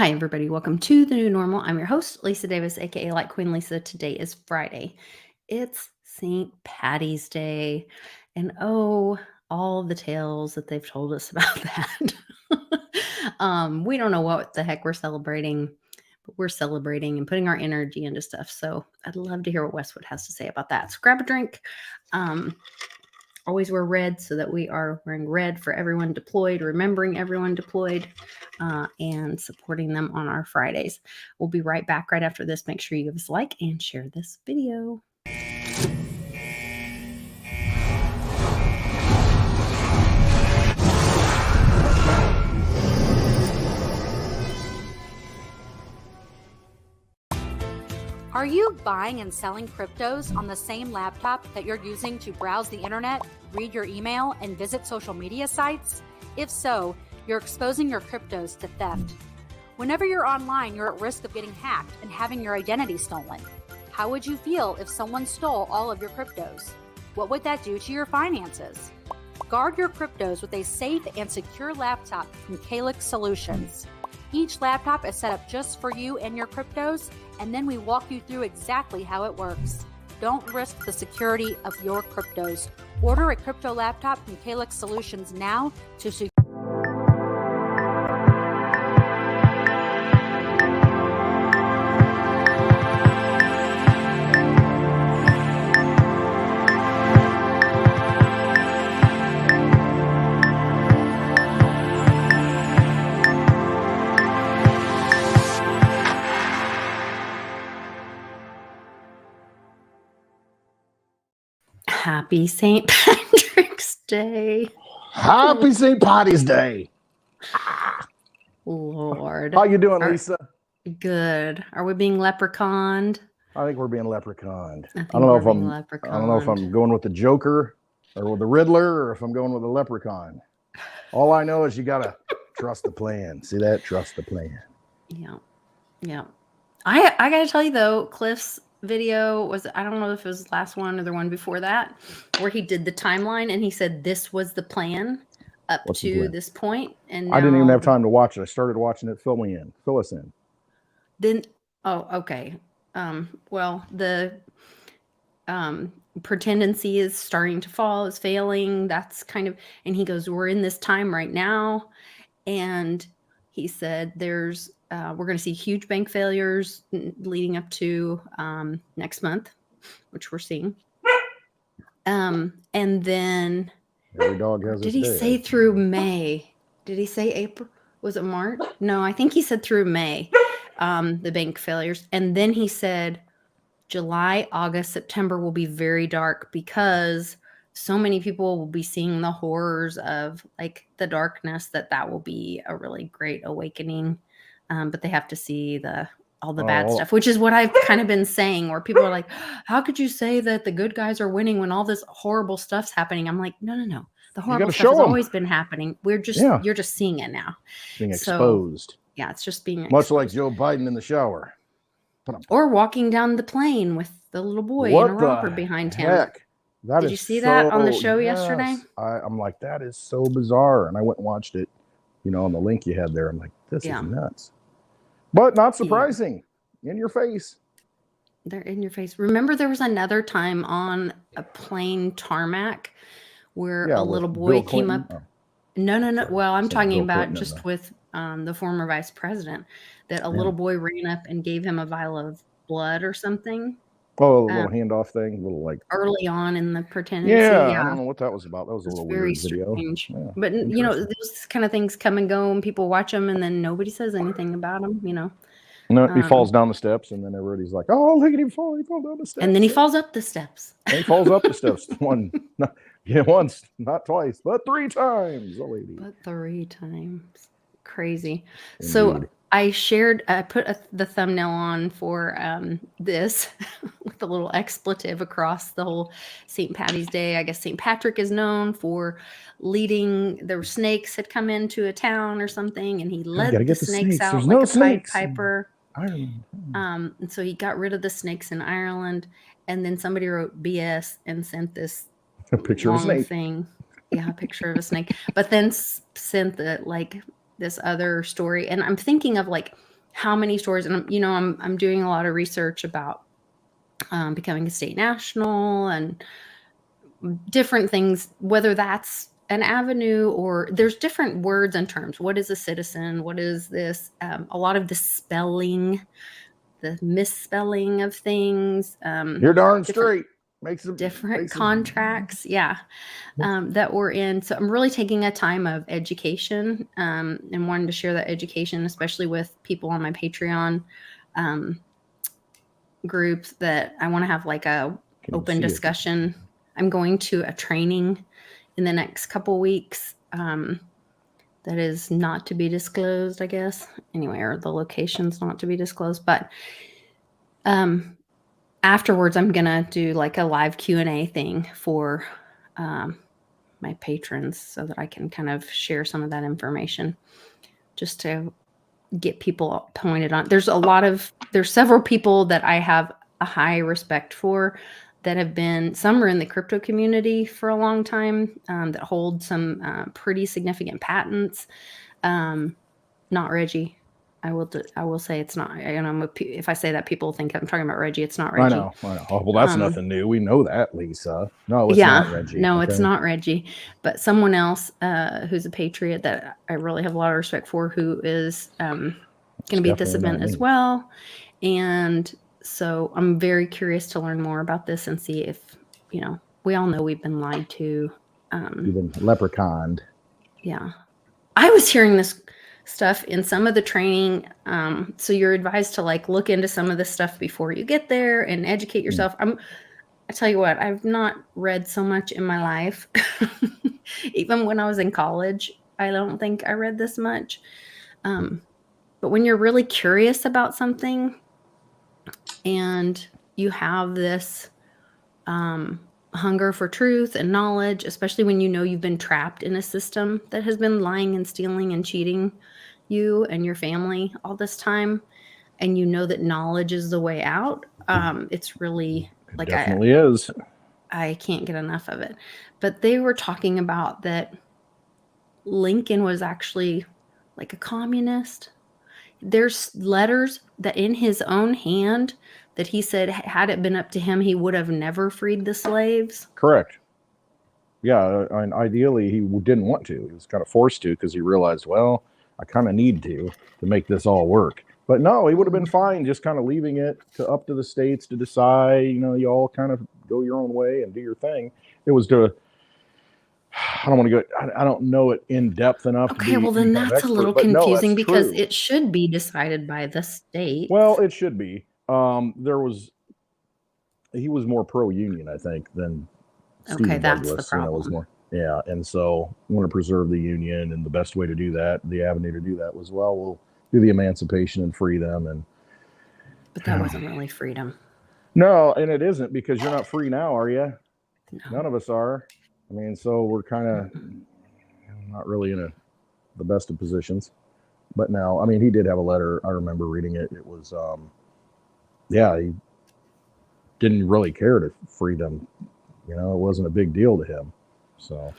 Hi, everybody. Welcome to the new normal. I'm your host, Lisa Davis, aka Litecoin Lisa. Today is Friday. It's St. Patty's Day. And oh, all the tales that they've told us about that. We don't know what the heck we're celebrating, but we're celebrating and putting our energy into stuff. So I'd love to hear what Westwood has to say about that. So grab a drink. Always wear red so that we are wearing red for everyone deployed, remembering everyone deployed, and supporting them on our Fridays. We'll be right back right after this. Make sure you give us a like and share this video. Are you buying and selling cryptos on the same laptop that you're using to browse the internet, read your email, and visit social media sites? If so, you're exposing your cryptos to theft. Whenever you're online, you're at risk of getting hacked and having your identity stolen. How would you feel if someone stole all of your cryptos? What would that do to your finances? Guard your cryptos with a safe and secure laptop from Calyx Solutions. Each laptop is set up just for you and your cryptos, and then we walk you through exactly how it works. Don't risk the security of your cryptos. Order a crypto laptop from Calyx Solutions now to secure. Happy St. Patrick's Day. Happy St. Patty's Day. Lord. How you doing, Lisa? Good. Are we being Lepre-CON-ed? I think we're being Lepre-CON-ed. I don't know if I'm going with the Joker or with the Riddler or if I'm going with the Leprechaun. All I know is you gotta trust the plan. See that? Trust the plan. Yeah. I gotta tell you though, Cliff's video was, I don't know if it was the last one or the one before that, where he did the timeline and he said this was the plan up to this point. And I didn't even have time to watch it. I started watching it. Fill us in. Then, oh, okay. Well, the pretendency is starting to fall, is failing. That's kind of, and he goes, we're in this time right now. And he said we're going to see huge bank failures leading up to next month, which we're seeing. And then every dog has did he say through May? Did he say April? Was it March? No, I think he said through May, the bank failures. And then he said July, August, September will be very dark because so many people will be seeing the horrors of like the darkness that will be a really great awakening. But they have to see all the bad stuff, which is what I've kind of been saying, where people are like, how could you say that the good guys are winning when all this horrible stuff's happening? I'm like, no. The horrible stuff has always been happening. You're just seeing it now. Being exposed. Yeah, it's just being much like Joe Biden in the shower. Or walking down the plane with the little boy in a romper behind him. Did you see that on the show yesterday? I'm like, that is so bizarre. And I went and watched it, on the link you had there. I'm like, this is nuts. But not surprising. In your face. They're in your face. Remember there was another time on a plane tarmac where a little boy came up. No. Well, I'm talking about just with the former vice president, that a little boy ran up and gave him a vial of blood or something. Oh, a little handoff thing, a little like early on in the pretendency. Yeah, I don't know what that was about. That was a little very weird video. Strange. Yeah, but those kind of things come and go, and people watch them, and then nobody says anything about them. No, he falls down the steps, and then everybody's like, "Oh, look at him fall! He fell down the steps." And then he falls up the steps. And he falls up the steps. Once, not twice, but 3 times. Oh, lady. But 3 times. Crazy. Indeed. So I put the thumbnail on for this with a little expletive across the whole St. Patty's Day. I guess St. Patrick is known for leading. There were snakes had come into a town or something, and he led the snakes out like a Pied Piper. And so he got rid of the snakes in Ireland, and then somebody wrote BS and sent this a picture of a snake thing. Yeah, a picture of a snake. But then sent this other story. And I'm thinking of like how many stores, and I'm doing a lot of research about becoming a state national and different things, whether that's an avenue or there's different words and terms. What is a citizen? What is this? A lot of the spelling, the misspelling of things. You're darn straight. Different contracts. Yeah. That we're in. So I'm really taking a time of education and wanting to share that education, especially with people on my Patreon groups, that I want to have like a open discussion. I'm going to a training in the next couple weeks that is not to be disclosed, I guess. Anyway, or the location's not to be disclosed. But afterwards, I'm going to do like a live Q&A thing for my patrons so that I can kind of share some of that information just to get people pointed on. There's several people that I have a high respect for that have been, some are in the crypto community for a long time, that hold some pretty significant patents. Not Reggie. I will say it's not. If I say that, people think I'm talking about Reggie. It's not Reggie. I know. Oh, well, that's nothing new. We know that, Lisa. No, it's not Reggie. No, okay. It's not Reggie. But someone else who's a patriot that I really have a lot of respect for, who is going to be at this event as well. And so I'm very curious to learn more about this and see if, we all know we've been lied to. You've been Lepre-CON-ed. Yeah. I was hearing this stuff in some of the training. So you're advised to like look into some of this stuff before you get there and educate yourself. I tell you what, I've not read so much in my life. Even when I was in college, I don't think I read this much. But when you're really curious about something and you have this hunger for truth and knowledge, especially when you've been trapped in a system that has been lying and stealing and cheating you and your family all this time, and that knowledge is the way out, it's really like it definitely is. I can't get enough of it. But they were talking about that Lincoln was actually like a communist. There's letters that in his own hand that he said, had it been up to him, he would have never freed the slaves. Correct. Yeah, and ideally he didn't want to. He was kind of forced to because he realized, well, I kind of need to make this all work. But no, he would have been fine just kind of leaving it up to the states to decide, you all kind of go your own way and do your thing. It was I don't want to go, I don't know it in depth enough. Okay, well then that's a little confusing because it should be decided by the state. Well, it should be. He was more pro-union, I think, than Stephen Douglas, that's the problem. Was more, yeah, and so want to preserve the union, and the best way to do that, the avenue to do that was, well, we'll do the emancipation and free them. But that wasn't really freedom. No, and it isn't, because you're not free now, are you? No. None of us are. I mean, so we're kind of not really in the best of positions. But now, I mean, he did have a letter. I remember reading it. It was, he didn't really care to free them. It wasn't a big deal to him. So,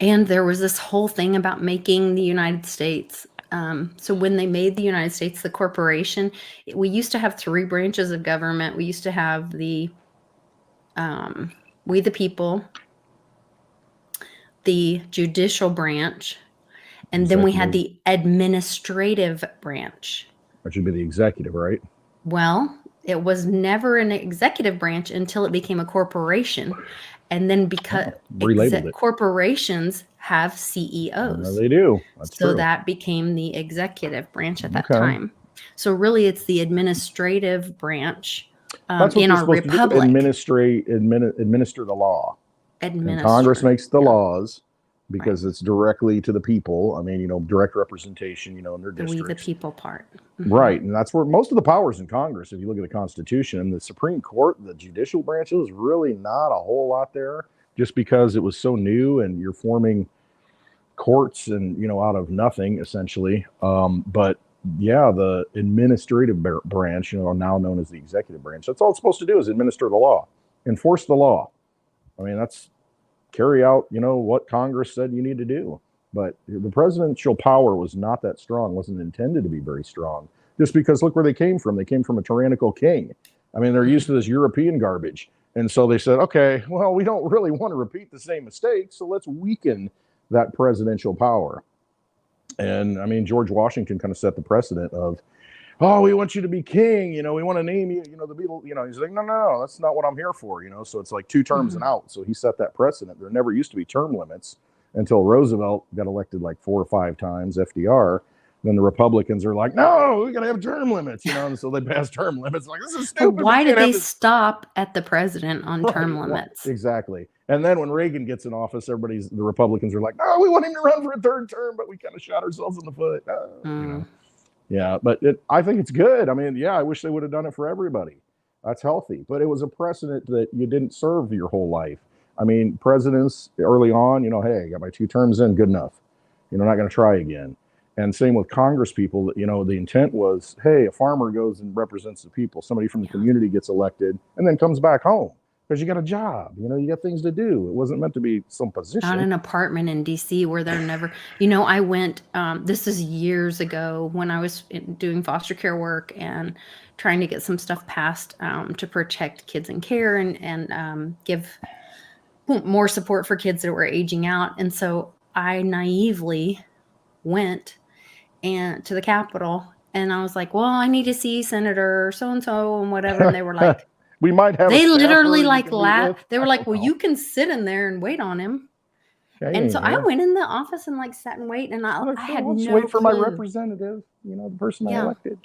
and there was this whole thing about making the United States. So when they made the United States the corporation, we used to have 3 branches of government. We used to have the we the people, the judicial branch, and then we had the administrative branch. That should be the executive, right? Well, it was never an executive branch until it became a corporation. And then because corporations have CEOs. They do. That's so true. That became the executive branch at that time. So really it's the administrative branch in our republic. Administer the law. And Congress makes the laws because it's directly to the people. I mean, direct representation, in their districts. We the people part. Mm-hmm. Right. And that's where most of the powers in Congress, if you look at the Constitution, and the Supreme Court, the judicial branch, was really not a whole lot there, just because it was so new and you're forming courts and, out of nothing, essentially. But yeah, the administrative branch, now known as the executive branch, that's all it's supposed to do is administer the law, enforce the law. I mean, that's carry out, what Congress said you need to do. But the presidential power was not that strong, wasn't intended to be very strong. just because look where they came from. They came from a tyrannical king. I mean, they're used to this European garbage. And so they said, okay, well, we don't really want to repeat the same mistakes, so let's weaken that presidential power. And I mean, George Washington kind of set the precedent of, oh, we want you to be king, we want to name you, the people, he's like, no, that's not what I'm here for, so it's like 2 terms and out. So he set that precedent. There never used to be term limits until Roosevelt got elected like 4 or 5 times, FDR. Then the Republicans are like, no, we got to have term limits, and so they passed term limits. Like, this is stupid. Why did they stop at the president on term limits? Exactly. And then when Reagan gets in office, the Republicans are like, no, we want him to run for a 3rd term, but we kind of shot ourselves in the foot. Yeah, but I think it's good. I mean, yeah, I wish they would have done it for everybody. That's healthy. But it was a precedent that you didn't serve your whole life. I mean, presidents early on, hey, I got my 2 terms in, good enough. Not going to try again. And same with Congress people, the intent was, hey, a farmer goes and represents the people. Somebody from the community gets elected and then comes back home because you got a job. You got things to do. It wasn't meant to be some position. Not an apartment in D.C. where they're never, I went, this is years ago when I was doing foster care work and trying to get some stuff passed to protect kids in care and give more support for kids that were aging out. And so I naively went to the Capitol, and I was like, well, I need to see Senator so-and-so and whatever. And they were like, we might have, they literally like laughed. They were like, well, you can sit in there and wait on him. And so I went in the office and like sat and wait, and I had no wait for clue. my representative, the person I elected.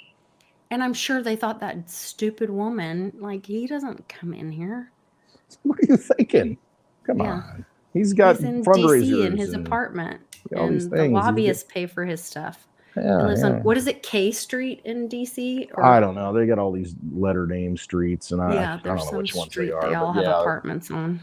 And I'm sure they thought that stupid woman, like, he doesn't come in here. What are you thinking? Come on. He's got fundraisers DC in his apartment, and the lobbyists pay for his stuff. Yeah, he lives on, what is it, K Street in DC? I don't know. They got all these letter name streets, and I don't know which ones they are. They all have apartments on.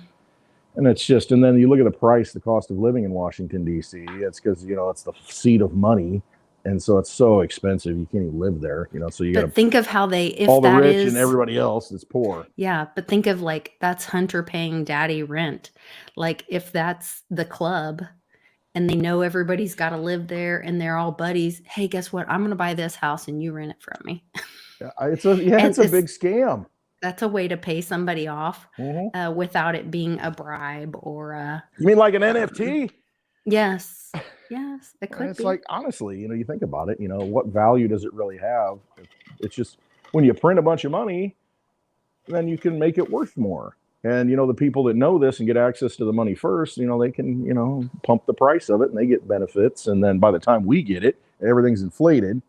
And it's just, and then you look at the cost of living in Washington, D.C. It's because, it's the seat of money. And so it's so expensive. You can't even live there, so you got to think of how if all the that rich is, and everybody else is poor. Yeah. But think of that's Hunter paying daddy rent. Like if that's the club and they know everybody's got to live there and they're all buddies. Hey, guess what? I'm going to buy this house and you rent it from me. It's a big scam. That's a way to pay somebody off without it being a bribe or You mean like an NFT? Yes. Yes, it could it's be. like, honestly, you think about it, what value does it really have? It's just when you print a bunch of money, then you can make it worth more. And, the people that know this and get access to the money first, they can, pump the price of it and they get benefits. And then by the time we get it, everything's inflated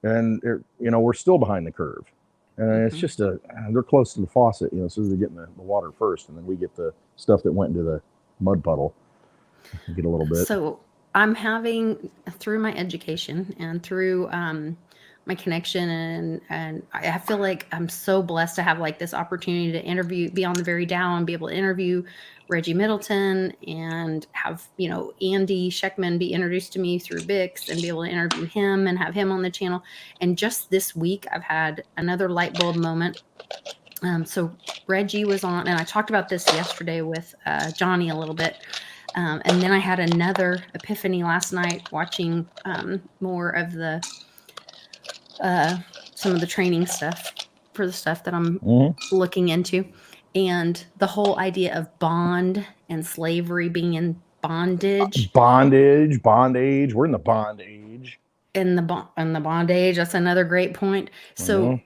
and, we're still behind the curve. And it's just they're close to the faucet, so they're getting the water first. And then we get the stuff that went into the mud puddle. Get a little bit. So I'm having, through my education and through my connection, and I feel like I'm so blessed to have this opportunity to be on the very down and be able to interview Reggie Middleton and have, Andy Scheckman be introduced to me through Bix and be able to interview him and have him on the channel. And just this week, I've had another light bulb moment. So Reggie was on, and I talked about this yesterday with Johnny a little bit. And then I had another epiphany last night watching more of the some of the training stuff for the stuff that I'm looking into, and the whole idea of bond and slavery, being in bondage. Bondage. We're in the bond age. In the bond age. That's another great point. So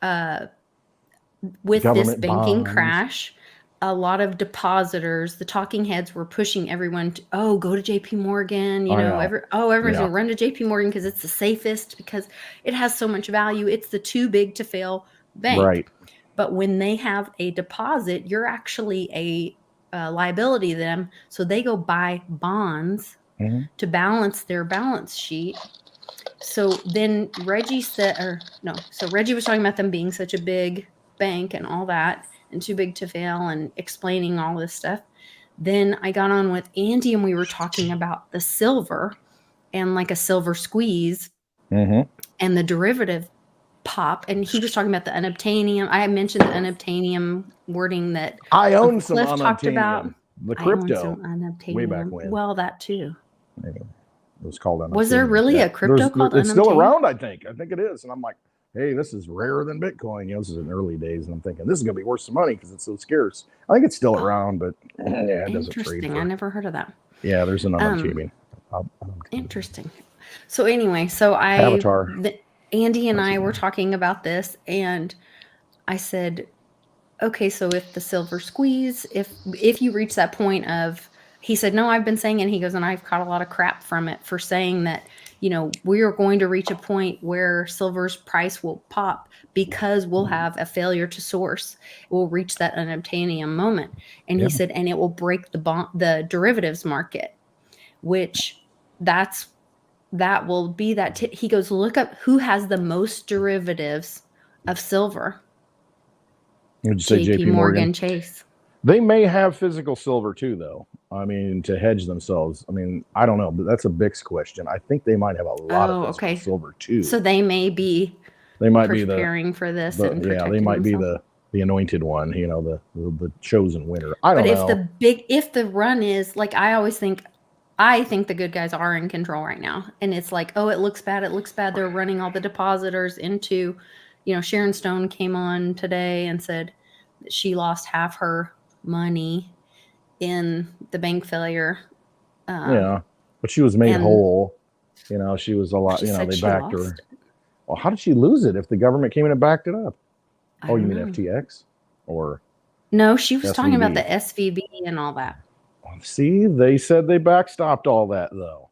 with Government this banking bonds. crash, a lot of depositors, the talking heads were pushing everyone to, go to JP Morgan, everyone's gonna run to JP Morgan because it's the safest, because it has so much value. It's the too big to fail bank. Right. But when they have a deposit, you're actually a liability to them. So they go buy bonds to balance their balance sheet. So then Reggie Reggie was talking about them being such a big bank and all that, and too big to fail, and explaining all this stuff. Then I got on with Andy and we were talking about the silver and a silver squeeze and the derivative pop. And he was talking about the unobtainium. I mentioned the unobtainium wording that I own some Cliff talked about. The crypto. I own some unobtainium. Way back when. Well, that too. Anyway, it was called unobtainium. Was there really a crypto called It's unobtainium? still around, I think. I think it is. And I'm like, hey, this is rarer than Bitcoin. This is in early days, and I'm thinking this is going to be worth some money because it's so scarce. I think it's still around, but yeah, it doesn't trade. Interesting. I never heard of that. Yeah, there's an untaming. Interesting. So anyway, Avatar. Andy and I were talking about this, and I said, okay, so if the silver squeeze, if you reach that point of, he said, no, I've been saying it. He goes, and I've caught a lot of crap from it for saying that, we are going to reach a point where silver's price will pop because we'll have a failure to source. We'll reach that unobtainium moment. And he said, and it will break the derivatives market, which that will be that. He goes, look up who has the most derivatives of silver. Would you say JP Morgan? Chase. They may have physical silver too, though. I mean, to hedge themselves. I mean, I don't know, but that's a Bix question. I think they might have a lot of physical silver too. So they may preparing for this. They might be the anointed one, the chosen winner. I don't know. If the run is like, I think the good guys are in control right now. And it's like, oh, it looks bad. They're running all the depositors into, Sharon Stone came on today and said that she lost half her money in the bank failure. But she was made whole. She was a lot, they backed her. Well, how did she lose it if the government came in and backed it up? You mean FTX? Or no, she was talking about the SVB and all that. See, they said they backstopped all that, though.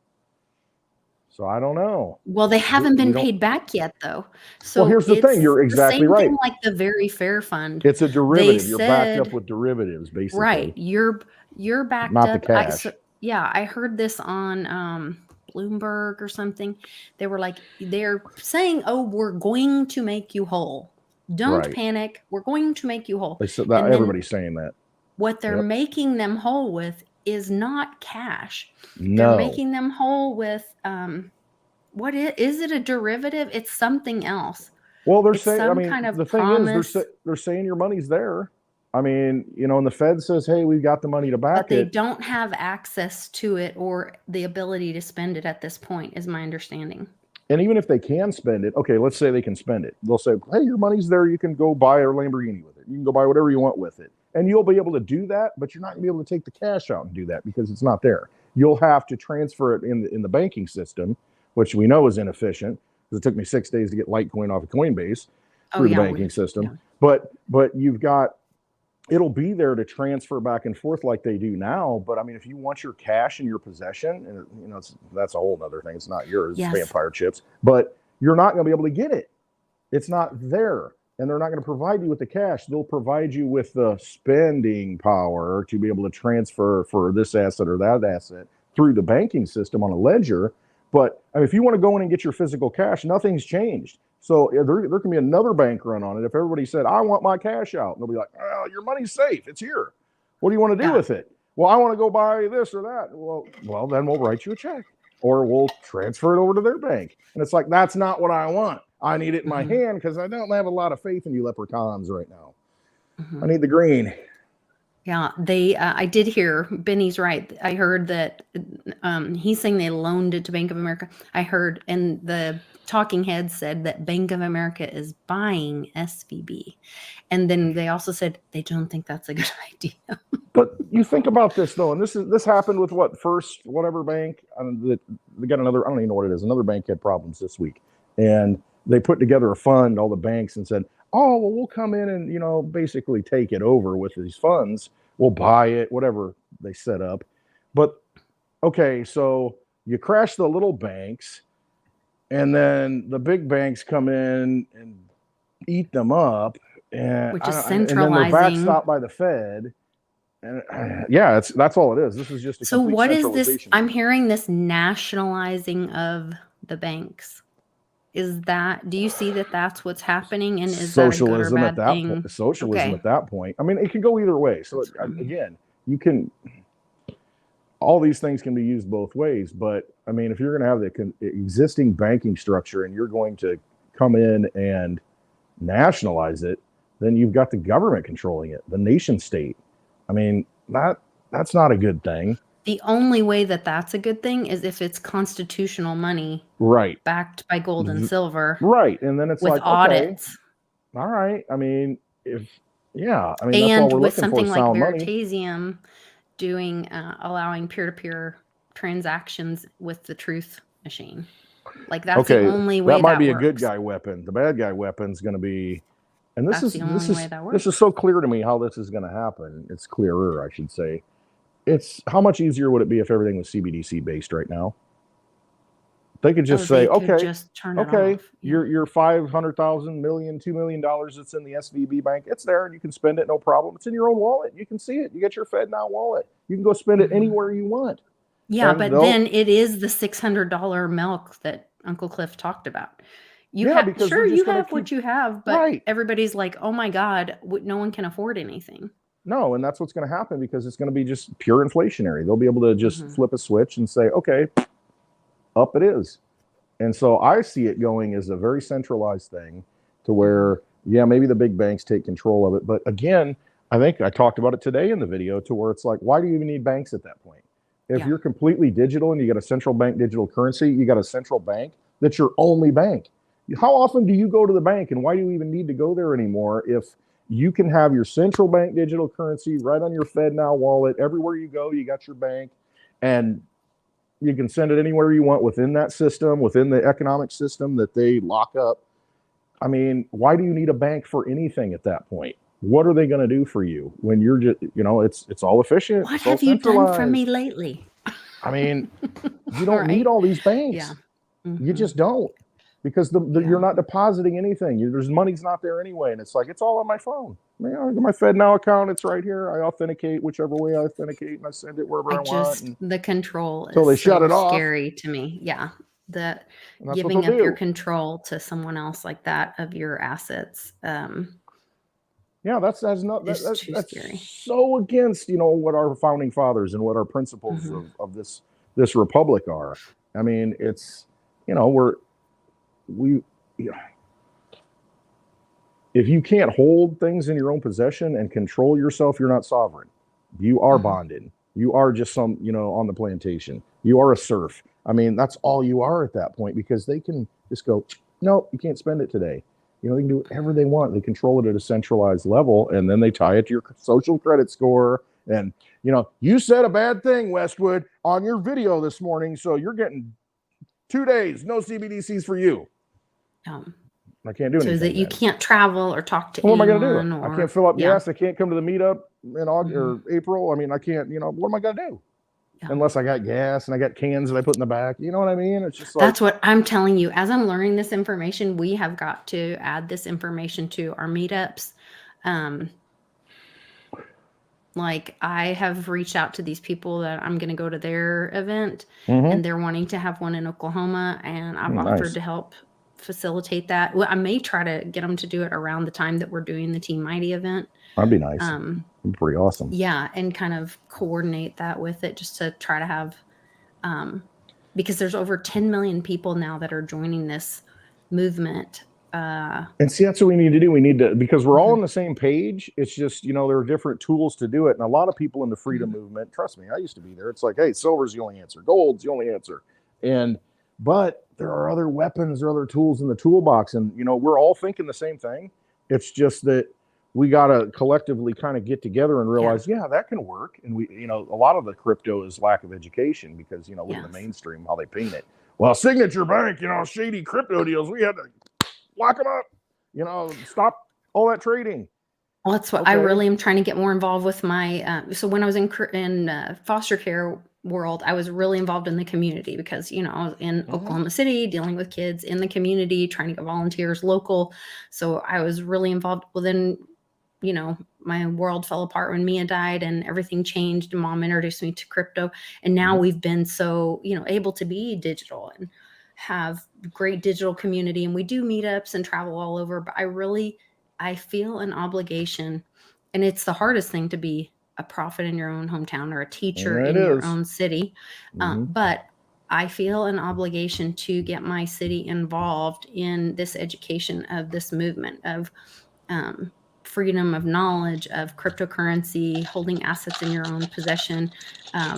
So I don't know. Well, they haven't been paid back yet, though. So here's the thing. You're exactly right. Thing like the Very Fair Fund. It's a derivative. You're backed up with derivatives, basically. Right. You're backed up. Not the cash. I heard this on Bloomberg or something. They were like, they're saying, oh, we're going to make you whole. Don't panic. We're going to make you whole. They said that. Everybody's saying that. What they're making them whole with is not cash. No. They're making them whole with what is it a derivative? It's something else. Well, they're saying, the thing is, they're saying your money's there. And the Fed says, hey, we've got the money to back it. But they don't have access to it or the ability to spend it at this point, is my understanding. And even if they can spend it, okay, let's say they can spend it. They'll say, hey, your money's there. You can go buy a Lamborghini with it. You can go buy whatever you want with it. And you'll be able to do that, but you're not going to be able to take the cash out and do that because it's not there. You'll have to transfer it in the banking system, which we know is inefficient because it took me 6 days to get Litecoin off of Coinbase through the banking system. Yeah. But you've got, it'll be there to transfer back and forth like they do now. But if you want your cash in your possession, and that's a whole other thing. It's not yours, it's vampire chips, but you're not going to be able to get it. It's not there. And they're not going to provide you with the cash. They'll provide you with the spending power to be able to transfer for this asset or that asset through the banking system on a ledger. But if you want to go in and get your physical cash, nothing's changed. So there can be another bank run on it. If everybody said, I want my cash out, and they'll be like, well, your money's safe. It's here. What do you want to do with it? Well, I want to go buy this or that. Well, then we'll write you a check or we'll transfer it over to their bank. And it's like, that's not what I want. I need it in my hand because I don't have a lot of faith in you leprechauns right now. I need the green. Yeah, I did hear, Benny's right. I heard that he's saying they loaned it to Bank of America. I heard, and the talking heads said that Bank of America is buying SVB. And then they also said they don't think that's a good idea. But you think about this, though, and this happened with First whatever bank. They got another, I don't even know what it is. Another bank had problems this week. And they put together a fund, all the banks, and said, oh, well, we'll come in and, basically take it over with these funds. We'll buy it, whatever they set up. But, okay, so you crash the little banks, and then the big banks come in and eat them up. Which is centralizing. And then they're backstopped by the Fed. And that's all it is. This is just a complete what is this? I'm hearing this nationalizing of the banks. Do you see that that's what's happening? And is socialism that a good or bad thing? Point? Socialism at that point. It can go either way. So again, all these things can be used both ways. But if you're going to have the existing banking structure and you're going to come in and nationalize it, then you've got the government controlling it, the nation state. That's not a good thing. The only way that that's a good thing is if it's constitutional money Right. backed by gold and silver Right. And then it's with like, okay, audits. all right. I mean, that's why And we're with looking for something like sound money. Veritasium doing allowing peer-to-peer transactions with the truth machine. Like that's the only way that might be works. a good guy weapon. The bad guy weapon is going to be, and this That's is the only way that works. this is so clear to me how this is going to happen. It's clearer, I should say. It's how much easier would it be if everything was CBDC based right now? They could just say, okay, just turn it off. your $500,000 million, $2 million that's in the SVB bank, it's there and you can spend it, no problem. It's in your own wallet. You can see it. You get your FedNow wallet. You can go spend it anywhere you want. Yeah, and but then it is the $600 milk that Uncle Cliff talked about. You have what you have, but everybody's like, oh my God, no one can afford anything. No, and that's what's going to happen because it's going to be just pure inflationary. They'll be able to just flip a switch and say, okay, up it is. And so I see it going as a very centralized thing to where, maybe the big banks take control of it. But again, I think I talked about it today in the video to where it's like, why do you even need banks at that point? If you're completely digital and you got a central bank digital currency, you got a central bank that's your only bank. How often do you go to the bank and why do you even need to go there anymore if you can have your central bank digital currency right on your FedNow wallet? Everywhere you go, you got your bank and you can send it anywhere you want within that system, within the economic system that they lock up. I mean, why do you need a bank for anything at that point? What are they going to do for you when you're just, it's all efficient? What have you done for me lately? I mean, you don't need all these banks. Yeah. You just don't, because you're not depositing anything. There's money's not there anyway. And it's like, it's all on my phone. I got my FedNow account. It's right here. I authenticate whichever way I authenticate and I send it wherever I want. The control is they shut it off. Scary to me. Yeah. Giving up your control to someone else like that of your assets. That's scary. So against, what our founding fathers and what our principles of this republic are. I mean, it's, if you can't hold things in your own possession and control yourself, you're not sovereign. You are bonded. You are just some, on the plantation. You are a serf. I mean, that's all you are at that point, because they can just go, no, you can't spend it today. They can do whatever they want. They control it at a centralized level, and then they tie it to your social credit score. And, you said a bad thing, Westwood, on your video this morning, so you're getting 2 days, no CBDCs for you. I can't do anything. So that you can't travel or talk to anyone. What am I going to do? I can't fill up gas. I can't come to the meetup in August or April. I mean, I can't, what am I going to do? Unless I got gas and I got cans that I put in the back. You know what I mean? It's just like, that's what I'm telling you. As I'm learning this information, we have got to add this information to our meetups. Like I have reached out to these people that I'm going to go to their event and they're wanting to have one in Oklahoma, and I've offered to help facilitate that. Well, I may try to get them to do it around the time that we're doing the Team Mighty event. That'd be nice. That'd be pretty awesome. Yeah, and kind of coordinate that with it, just to try to have, because there's over 10 million people now that are joining this movement. And see, that's what we need to do. We need to, because we're all on the same page. It's just, there are different tools to do it. And a lot of people in the freedom movement, trust me, I used to be there. It's like, hey, silver's the only answer. Gold's the only answer. But there are other weapons or other tools in the toolbox. And, we're all thinking the same thing. It's just that we got to collectively kind of get together and realize, that can work. And we, a lot of the crypto is lack of education, because, look at the mainstream, how they paint it. Well, Signature Bank, shady crypto deals, we had to lock them up, stop all that trading. Well, that's what I really am trying to get more involved with my, so when I was in foster care world, I was really involved in the community, because, I was in Oklahoma City dealing with kids in the community, trying to get volunteers local. So I was really involved. Well, then, my world fell apart when Mia died and everything changed, and Mom introduced me to crypto. And now we've been so, able to be digital and have great digital community, and we do meetups and travel all over. But I feel an obligation, and it's the hardest thing to be a prophet in your own hometown or a teacher in your own city. But I feel an obligation to get my city involved in this education of this movement of freedom of knowledge of cryptocurrency, holding assets in your own possession,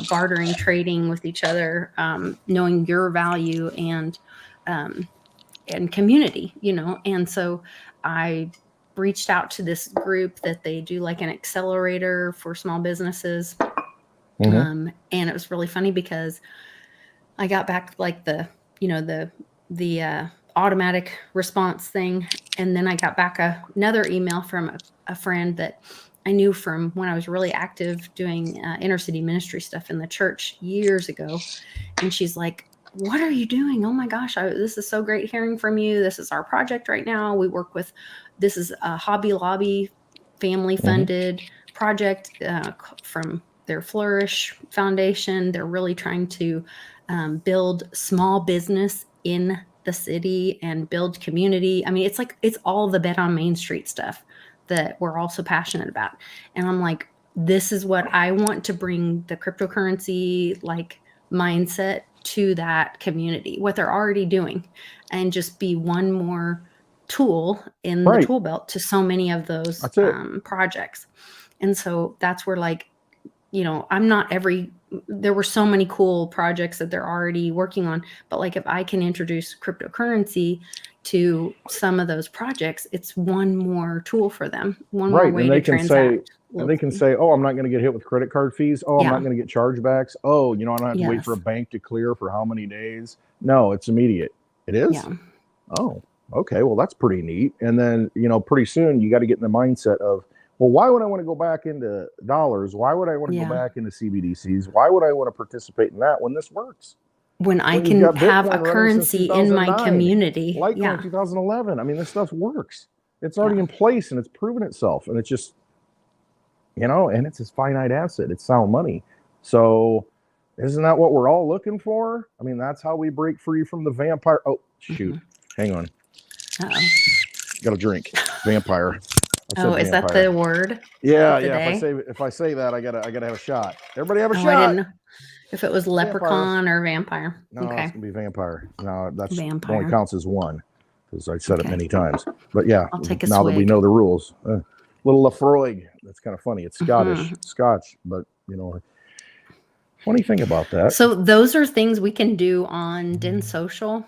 bartering, trading with each other, knowing your value and community, And so I reached out to this group that they do like an accelerator for small businesses. And it was really funny because I got back like the automatic response thing. And then I got back another email from a friend that I knew from when I was really active doing inner city ministry stuff in the church years ago. And she's like, what are you doing? Oh my gosh, this is so great hearing from you. This is our project right now. We work with, this is a Hobby Lobby family funded project from their Flourish Foundation. They're really trying to build small business in the city and build community. I mean, it's all the Bet on Main Street stuff that we're also passionate about. And I'm like, this is what I want to bring the cryptocurrency like mindset to that community, what they're already doing, and just be one more tool in the tool belt to so many of those projects. And so that's where like, there were so many cool projects that they're already working on, but like if I can introduce cryptocurrency to some of those projects, it's one more tool for them, one more way to transact. And they can say, oh, I'm not going to get hit with credit card fees. Oh, I'm not going to get chargebacks. Oh, I don't have to wait for a bank to clear for how many days? No, it's immediate. It is? Yeah. Oh, okay. Well, that's pretty neat. And then, pretty soon you got to get in the mindset of, well, why would I want to go back into dollars? Why would I want to go back into CBDCs? Why would I want to participate in that when this works? When I can have a currency in my community. Litecoin 2011. I mean, this stuff works. It's already in place and it's proven itself. And it's just, and it's a finite asset. It's sound money. So isn't that what we're all looking for? I mean, that's how we break free from the vampire. Oh, shoot. Hang on. Uh-oh. Got a drink. Vampire. Is that the word? Yeah. If I say that, I gotta have a shot. Everybody have a shot. I didn't know if it was Lepre-CON or vampire. No, it's gonna be vampire. No, that's vampire. Only counts as one because I said it many times. But yeah, I'll take a now swig. That we know the rules. Little Lefroy. That's kind of funny. It's Scottish, Scotch, but funny thing about that. So those are things we can do on Den.social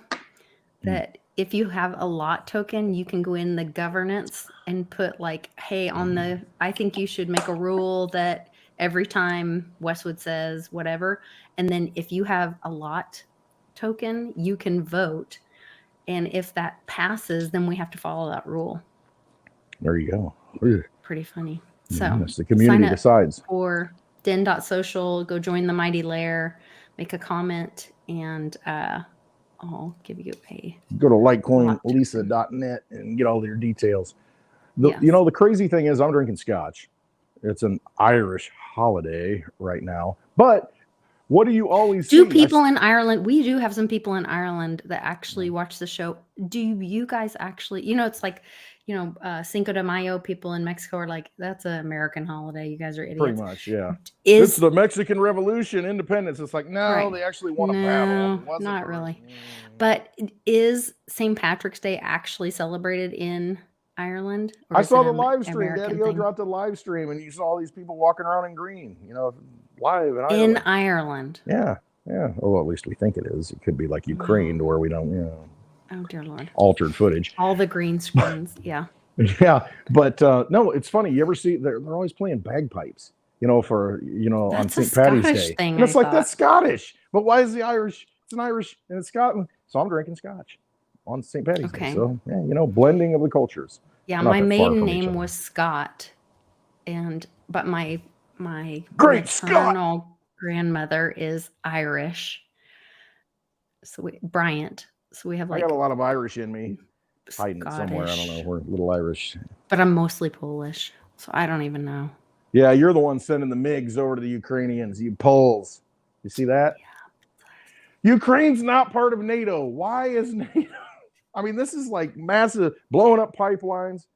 that if you have a lot token, you can go in the governance and put like, hey, I think you should make a rule that every time Westwood says whatever. And then if you have a lot token, you can vote. And if that passes, then we have to follow that rule. There you go. Pretty funny. So the community decides. For Den.social, go join the Mighty Lair, make a comment, and I'll give you a go to litecoinlisa.net and get all their details. The crazy thing is I'm drinking scotch. It's an Irish holiday right now. But what do you always see? People in Ireland, we do have some people in Ireland that actually watch the show. Do you guys actually, it's like, Cinco de Mayo, people in Mexico are like, that's an American holiday. You guys are idiots. Pretty much, yeah. It's the Mexican Revolution, independence. It's like, no, they actually won a battle. Not really. But is St. Patrick's Day actually celebrated in Ireland? I saw the live stream. Daddy-O dropped a live stream, and you saw all these people walking around in green, live in Ireland. In Ireland. Yeah. Well, at least we think it is. It could be like Ukraine, where we don't, Oh, dear Lord. Altered footage. All the green screens. Yeah. Yeah. But no, it's funny. You ever see, they're always playing bagpipes, for, on St. Patty's Day. Thing, and it's that's Scottish. But why is the Irish? It's an Irish and it's Scotland. So I'm drinking scotch on St. Patty's Day. So, blending of the cultures. Yeah. My maiden name was Scott. But my maternal grandmother is Irish. So Bryant. So we have I got a lot of Irish in me. Hiding it somewhere. I don't know. We're a little Irish. But I'm mostly Polish. So I don't even know. Yeah, you're the one sending the MiGs over to the Ukrainians. You Poles. You see that? Yeah. Ukraine's not part of NATO. Why is NATO? I mean, this is like massive, blowing up pipelines,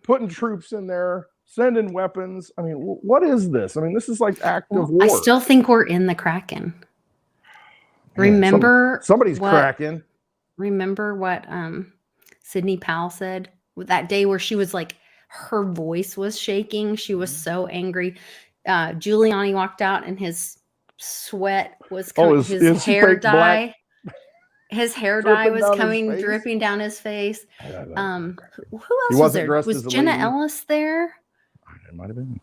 putting troops in there, sending weapons. I mean, what is this? I mean, this is like active war. I still think we're in the Kraken. Remember somebody's cracking. Remember what Sidney Powell said that day where she was like her voice was shaking. She was so angry. Giuliani walked out and his sweat was coming. His hair fake black dye. His hair dye dripping was down his coming, face? dripping down his face. Who else He was wasn't there? dressed Was as a Jenna lady. Ellis there? It might have been.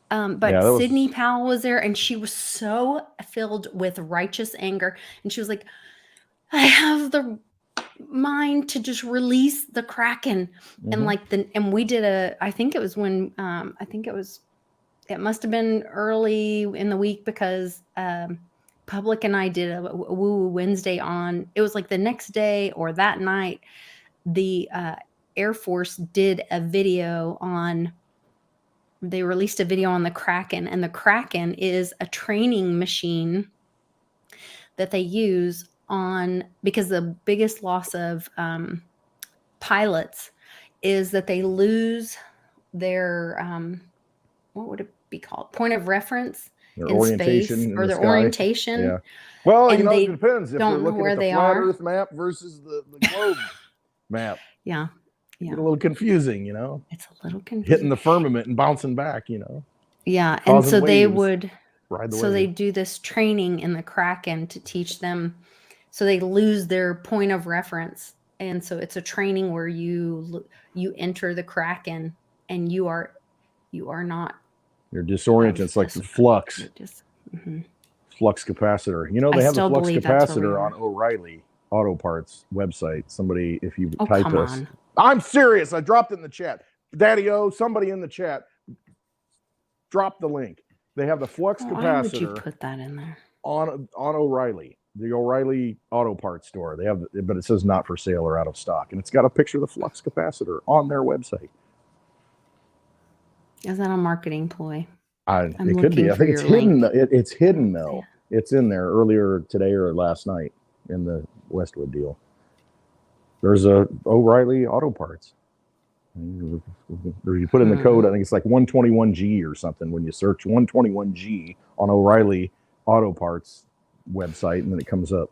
But Yeah, that was- Sidney Powell was there, and she was so filled with righteous anger. And she was like, I have the mind to just release the Kraken. And like and we did I think it was when it must have been early in the week because Public and I did a Woo Wednesday on, it was like the next day or that night, the Air Force did a video on, they released a video on the Kraken, and the Kraken is a training machine that they use on, because the biggest loss of pilots is that they lose their, what would it be called? Point of reference in orientation space, in or the their sky. orientation. Yeah. Well, And they it depends if they're don't know looking where at the they flat are. Earth map versus the globe map. Yeah. Get a little confusing, It's a little confusing. hitting the firmament and bouncing back, Yeah. And causing so they waves. would, Ride the so they wave. do this training in the Kraken to teach them. So they lose their point of reference. And so it's a training where you enter the Kraken and you are not. You're disoriented. It's like the flux. Flux capacitor. They have the flux capacitor on O'Reilly Auto Parts website. Somebody, if you type this. On. I'm serious. I dropped it in the chat. Daddy-O, somebody in the chat, drop the link. They have the flux capacitor. Why would you put that in there? On O'Reilly, the O'Reilly Auto Parts store. They have, but it says not for sale or out of stock, and it's got a picture of the flux capacitor on their website. Is that a marketing ploy? It could be. I think it's hidden. It's hidden though. It's in there earlier today or last night in the Westwood deal. There's a O'Reilly Auto Parts. You put in the code, I think it's like 121G or something when you search 121G on O'Reilly Auto Parts website, and then it comes up.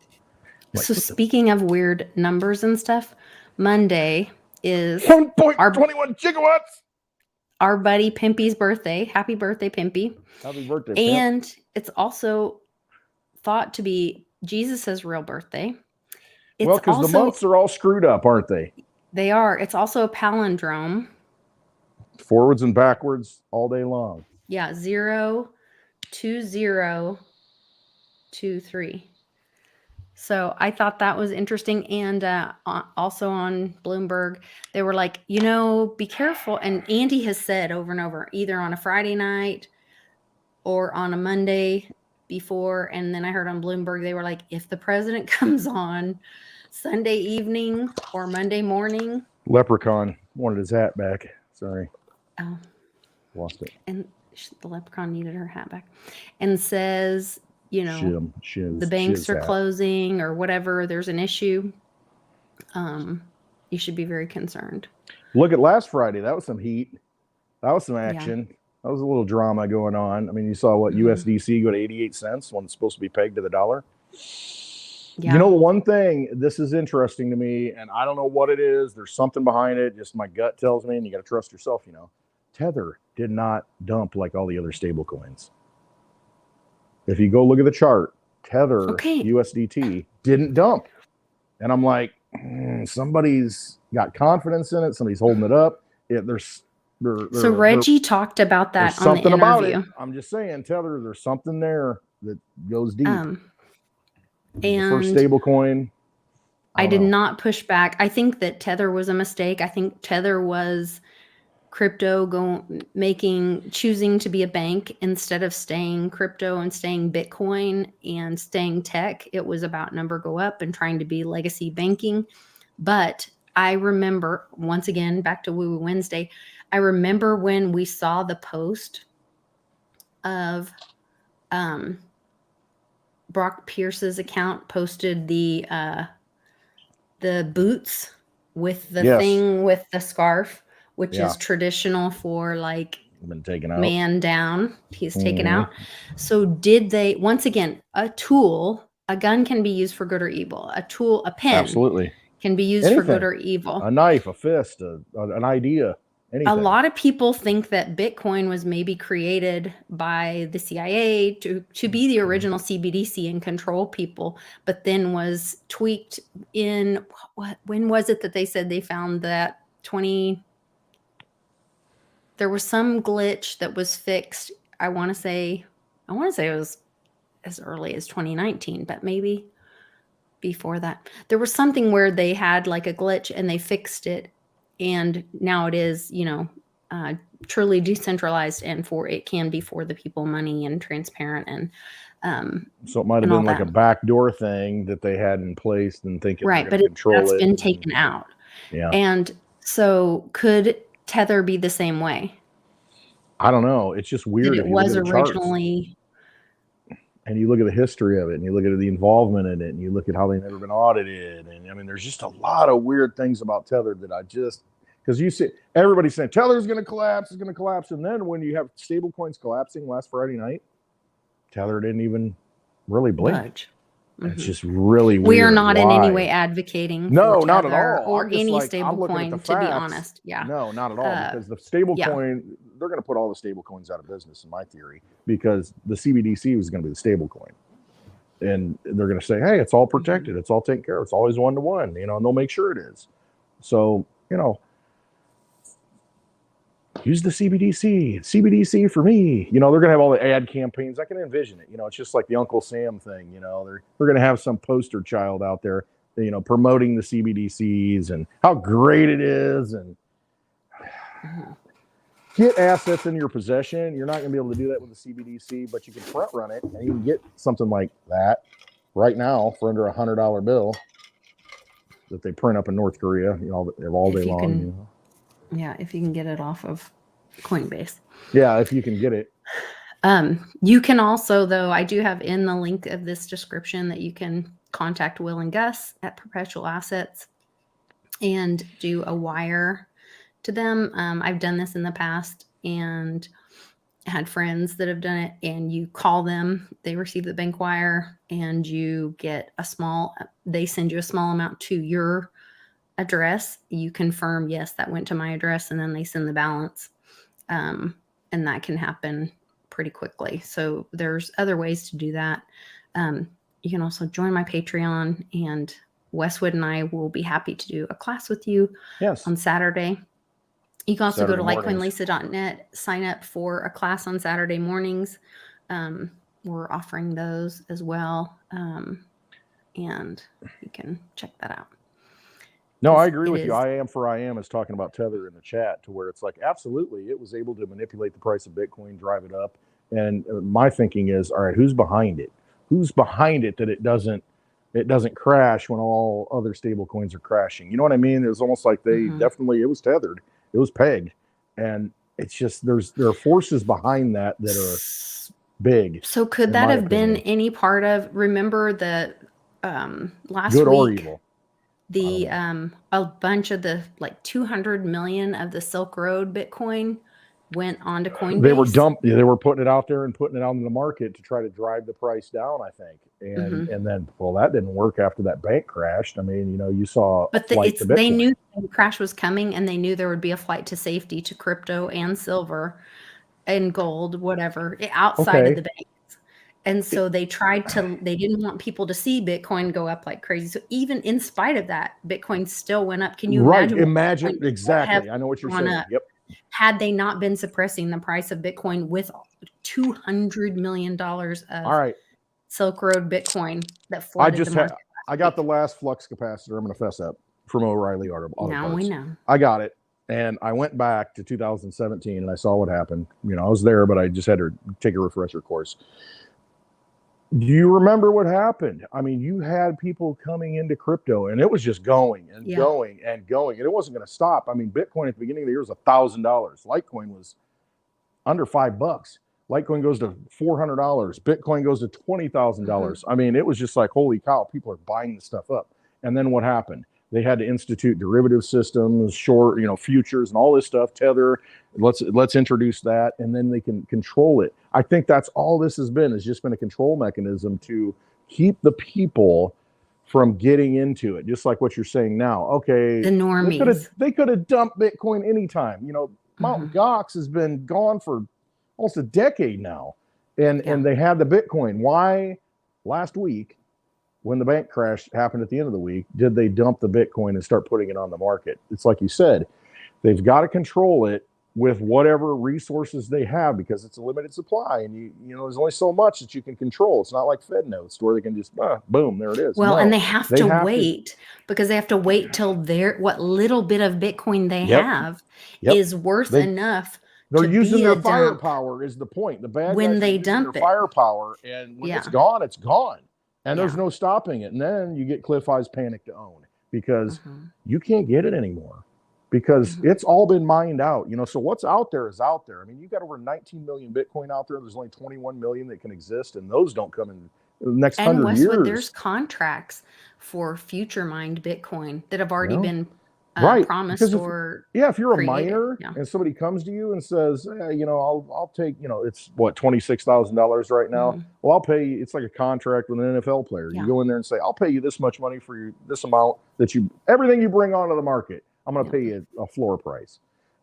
So speaking of weird numbers and stuff, Monday is 1.21 gigawatts. Our buddy Pimpy's birthday. Happy birthday, Pimpy. Happy birthday, Pimp. And it's also thought to be Jesus' real birthday. Well, because the months are all screwed up, aren't they? They are. It's also a palindrome. Forwards and backwards all day long. Yeah, 0, 2, 0, 2, 3. So I thought that was interesting. And also on Bloomberg, they were like, be careful. And Andy has said over and over, either on a Friday night or on a Monday before. And then I heard on Bloomberg, they were like, if the president comes on Sunday evening or Monday morning. Lepre-CON wanted his hat back. Sorry. Oh. Lost it. And the Lepre-CON needed her hat back. And says, the banks are closing or whatever, there's an issue. You should be very concerned. Look at last Friday. That was some heat. That was some action. Yeah. That was a little drama going on. I mean, you saw USDC go to 88 cents when it's supposed to be pegged to the dollar. Yeah. The one thing, this is interesting to me, and I don't know what it is. There's something behind it. Just my gut tells me, and you got to trust yourself, Tether did not dump like all the other stable coins. If you go look at the chart, Tether USDT didn't dump. And I'm like, somebody's got confidence in it. Somebody's holding it up. So Reggie talked about that on the interview. About it. I'm just saying, Tether, there's something there that goes deep. And the first stable coin. I did not push back. I think that Tether was a mistake. I think Tether was crypto choosing to be a bank instead of staying crypto and staying Bitcoin and staying tech. It was about number go up and trying to be legacy banking. But I remember, once again, back to Woo Woo Wednesday, I remember when we saw the post of Brock Pierce's account posted the boots with the thing with the scarf, which is traditional for been taken out. Man down. He's taken out. So did they, once again, a gun can be used for good or evil. A pen absolutely can be used for good or evil. A knife, a fist, an idea. anything. A lot of people think that Bitcoin was maybe created by the CIA to be the original CBDC and control people, but then was tweaked in when was it that they said they found that there was some glitch that was fixed. I want to say it was as early as 2019, but maybe before that. There was something where they had like a glitch and they fixed it, and now it is, truly decentralized, and it can be for the people money and transparent, and so it might have been like a backdoor thing that they had in place and thinking right, but that's been taken out. Yeah. And so could Tether be the same way? I don't know. It's just weird. It was originally. And you look at the history of it, and you look at the involvement in it, and you look at how they've never been audited. And I mean, there's just a lot of weird things about Tether that because you see everybody saying Tether's going to collapse, it's going to collapse. And then when you have stable coins collapsing last Friday night, Tether didn't even really blink. Mm-hmm. It's just really weird. We are not in any way advocating for not Tether at all. or any stable coin, to be honest. Yeah. No, not at all. Because the stable coin, they're going to put all the stable coins out of business, in my theory, because the CBDC was going to be the stable coin. And they're going to say, hey, it's all protected. It's all taken care of. It's always 1-to-1, and they'll make sure it is. So, use the CBDC for me. They're going to have all the ad campaigns. I can envision it. It's just like the Uncle Sam thing. They're going to have some poster child out there, promoting the CBDCs and how great it is. And get assets in your possession. You're not going to be able to do that with the CBDC, but you can front run it, and you can get something like that right now for under $100 bill that they print up in North Korea, all day long. Yeah, if you can get it off of Coinbase. Yeah, if you can get it. You can also, though, I do have in the link of this description that you can contact Will and Gus at Perpetual Assets and do a wire to them. I've done this in the past and had friends that have done it, and you call them, they receive the bank wire, and you get they send you a small amount to your address. You confirm, yes, that went to my address, and then they send the balance. And that can happen pretty quickly. So there's other ways to do that. You can also join my Patreon, and Westwood and I will be happy to do a class with you on Saturday. You can also go to litecoinlisa.net, sign up for a class on Saturday mornings. We're offering those as well. And you can check that out. No, I agree with you. I am is talking about Tether in the chat, to where it's like, absolutely, it was able to manipulate the price of Bitcoin, drive it up. And my thinking is, all right, who's behind it? Who's behind it that it doesn't crash when all other stable coins are crashing? You know what I mean? It was almost like they definitely, it was tethered, it was pegged. And it's just, there are forces behind that are big. So could that have been any part of, remember the last good week? Or evil. A bunch of the 200 million of the Silk Road Bitcoin went onto Coinbase. They were putting it out there and putting it out in the market to try to drive the price down, I think. And and then, that didn't work after that bank crashed. I mean, you saw they knew the crash was coming, and they knew there would be a flight to safety to crypto and silver and gold, whatever, outside of the bank. And so they didn't want people to see Bitcoin go up like crazy. So even in spite of that, Bitcoin still went up. Can you imagine? Exactly. I know what you're saying. Yep. Had they not been suppressing the price of Bitcoin with $200 million of Silk Road Bitcoin that flooded the market. I got the last flux capacitor. I'm going to fess up from O'Reilly Auto Parts. Now we know. I got it. And I went back to 2017 and I saw what happened. I was there, but I just had to take a refresher course. Do you remember what happened? I mean, you had people coming into crypto, and it was just going and going and going, and it wasn't going to stop. I mean, Bitcoin at the beginning of the year was $1,000. Litecoin was under $5. Litecoin goes to $400. Bitcoin goes to $20,000. I mean, it was just like, holy cow, people are buying this stuff up. And then what happened? They had to institute derivative systems, short, futures and all this stuff, Tether. Let's introduce that, and then they can control it. I think that's all this has just been a control mechanism to keep the people from getting into it, just like what you're saying now. Okay, The normies. they could have dumped Bitcoin anytime. You know, Mt. Gox has been gone for almost a decade now, and they had the Bitcoin. Why last week, when the bank crash happened at the end of the week, did they dump the Bitcoin and start putting it on the market? It's like you said, they've got to control it with whatever resources they have, because it's a limited supply, and you know there's only so much that you can control. It's not like Fed notes where they can just boom, there it is. Well, and they have to wait because they have to wait till what little bit of Bitcoin they have is worth enough. They're using their firepower is the point. The bad when guys they are using dump their it. Firepower, and when it's gone, and there's no stopping it. And then you get Cliff High's panic to own, because you can't get it anymore, because it's all been mined out. You know, so what's out there is out there. I mean, you got over 19 million Bitcoin out there. There's only 21 million that can exist, and those don't come in the next 100 years. There's contracts for future mined Bitcoin that have already been promised if you're a miner and somebody comes to you and says, you know, I'll take, you know, it's what, $26,000 right now. Well, I'll pay you. It's like a contract with an NFL player. You go in there and say, I'll pay you this much money for this amount that everything you bring onto the market, I'm going to pay you a floor price.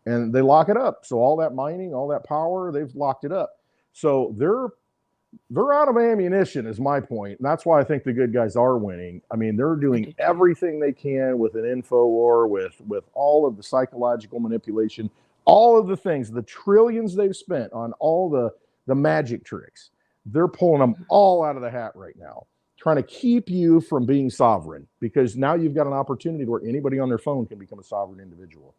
And they lock it up. So all that mining, all that power, they've locked it up. So they're out of ammunition, is my point. And that's why I think the good guys are winning. I mean, they're doing everything they can with an info war, with all of the psychological manipulation, all of the things, the trillions they've spent on all the magic tricks. They're pulling them all out of the hat right now, trying to keep you from being sovereign, because now you've got an opportunity where anybody on their phone can become a sovereign individual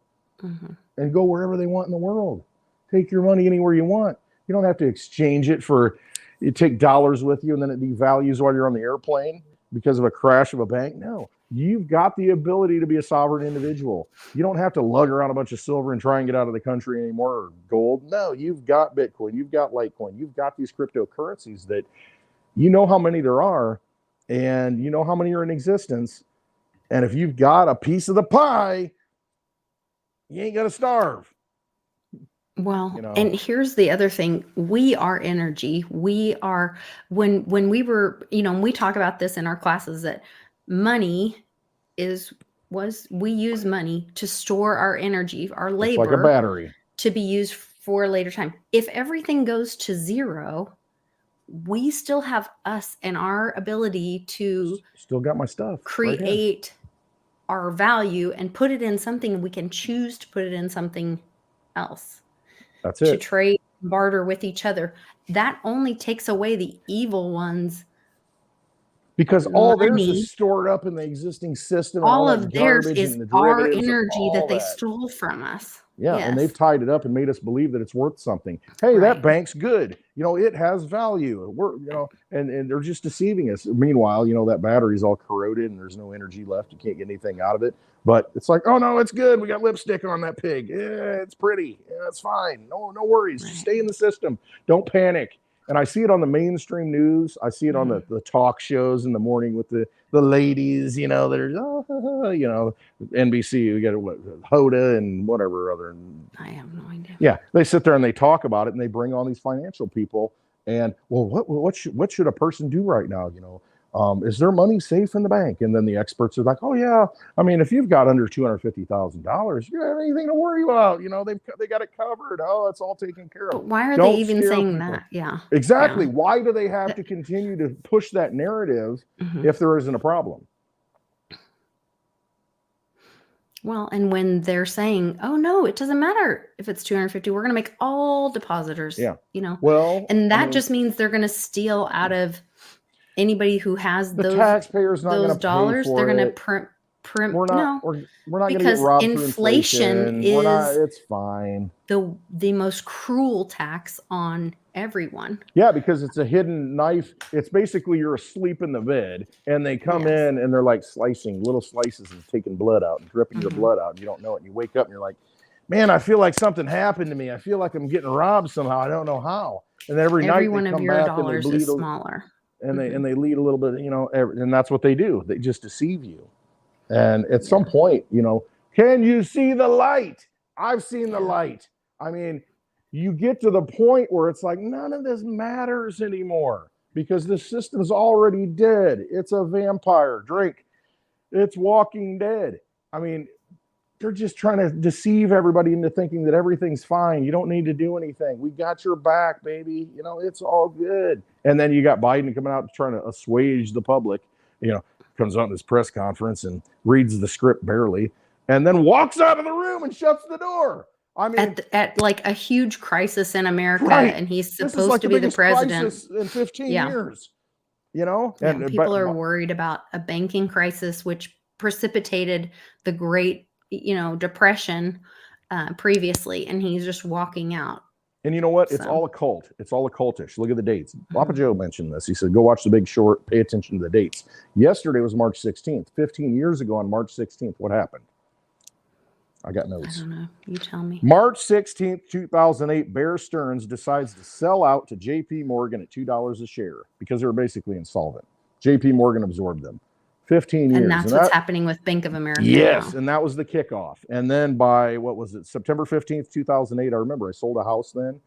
and go wherever they want in the world. Take your money anywhere you want. You don't have to exchange it for... You take dollars with you and then it devalues while you're on the airplane because of a crash of a bank. No, you've got the ability to be a sovereign individual. You don't have to lug around a bunch of silver and try and get out of the country anymore, or gold. No, you've got Bitcoin, you've got Litecoin, you've got these cryptocurrencies that you know how many there are, and you know how many are in existence. And if you've got a piece of the pie, you ain't gonna starve. Well, and here's the other thing. We are energy. We are, when we were, you know, we talk about this in our classes, that money we use money to store our energy, our labor, it's like a battery, to be used for a later time. If everything goes to zero, we still have us and our ability to still got my stuff, create our value and put it in something. We can choose to put it in something else. That's it. To trade, barter with each other. That only takes away the evil ones. Because all theirs is stored up in the existing system. All of theirs is our energy that they stole from us. Yeah, and they've tied it up and made us believe that it's worth something. Hey, that bank's good. You know, it has value. And they're just deceiving us. Meanwhile, you know, that battery's all corroded and there's no energy left. You can't get anything out of it. But it's like, oh no, it's good. We got lipstick on that pig. Yeah, it's pretty. Yeah, it's fine. No worries. Just stay in the system. Don't panic. And I see it on the mainstream news. I see it on the talk shows in the morning with the ladies, you know, that are, you know, NBC, we got Hoda and whatever other. I have no idea. Yeah, they sit there and they talk about it, and they bring on these financial people. And, well, what should a person do right now, you know? Is their money safe in the bank? And then the experts are like, oh yeah, I mean, if you've got under $250,000, you don't have anything to worry about. You know, they got it covered. Oh, it's all taken care of. But why are they even saying that? Yeah, exactly. Yeah. Why do they have to continue to push that narrative if there isn't a problem? Well, and when they're saying, oh no, it doesn't matter if it's 250, we're going to make all depositors, you know, well, and that just means they're going to steal out of anybody who has the taxpayers not those dollars. They're going to print. We're not going to get robbed through inflation is it's fine. The most cruel tax on everyone. Yeah, because it's a hidden knife. It's basically you're asleep in the bed and they come in and they're like slicing little slices and taking blood out and dripping your blood out. And you don't know it. And you wake up and you're like, man, I feel like something happened to me. I feel like I'm getting robbed somehow. I don't know how. And every night one they of come your back dollars and they bleed is smaller. And they lead a little bit, you know, and that's what they do. They just deceive you. And at some point, you know, can you see the light? I've seen the light. I mean, you get to the point where it's like none of this matters anymore because the system's already dead. It's a vampire. Drink. It's Walking Dead. I mean, they're just trying to deceive everybody into thinking that everything's fine. You don't need to do anything. We got your back, baby. You know, it's all good. And then you got Biden coming out trying to assuage the public. You know, comes out in his press conference and reads the script barely, and then walks out of the room and shuts the door. I mean, at like a huge crisis in America, right. and he's This is supposed like to the be the biggest president. crisis in 15 Yeah. years. You know, Yeah, and people are worried about a banking crisis, which precipitated the Great, Depression previously, and he's just walking out. And you know what? It's all a cult. It's all occultish. Look at the dates. Papa Joe mentioned this. He said, go watch The Big Short. Pay attention to the dates. Yesterday was March 16th. 15 years ago on March 16th, what happened? I got notes. I don't know. You tell me. March 16th, 2008, Bear Stearns decides to sell out to JP Morgan at $2 a share because they were basically insolvent. JP Morgan absorbed them. 15 years. And that's what's happening with Bank of America. Yes, now. And that was the kickoff. And then by, September 15th, 2008, I remember I sold a house then.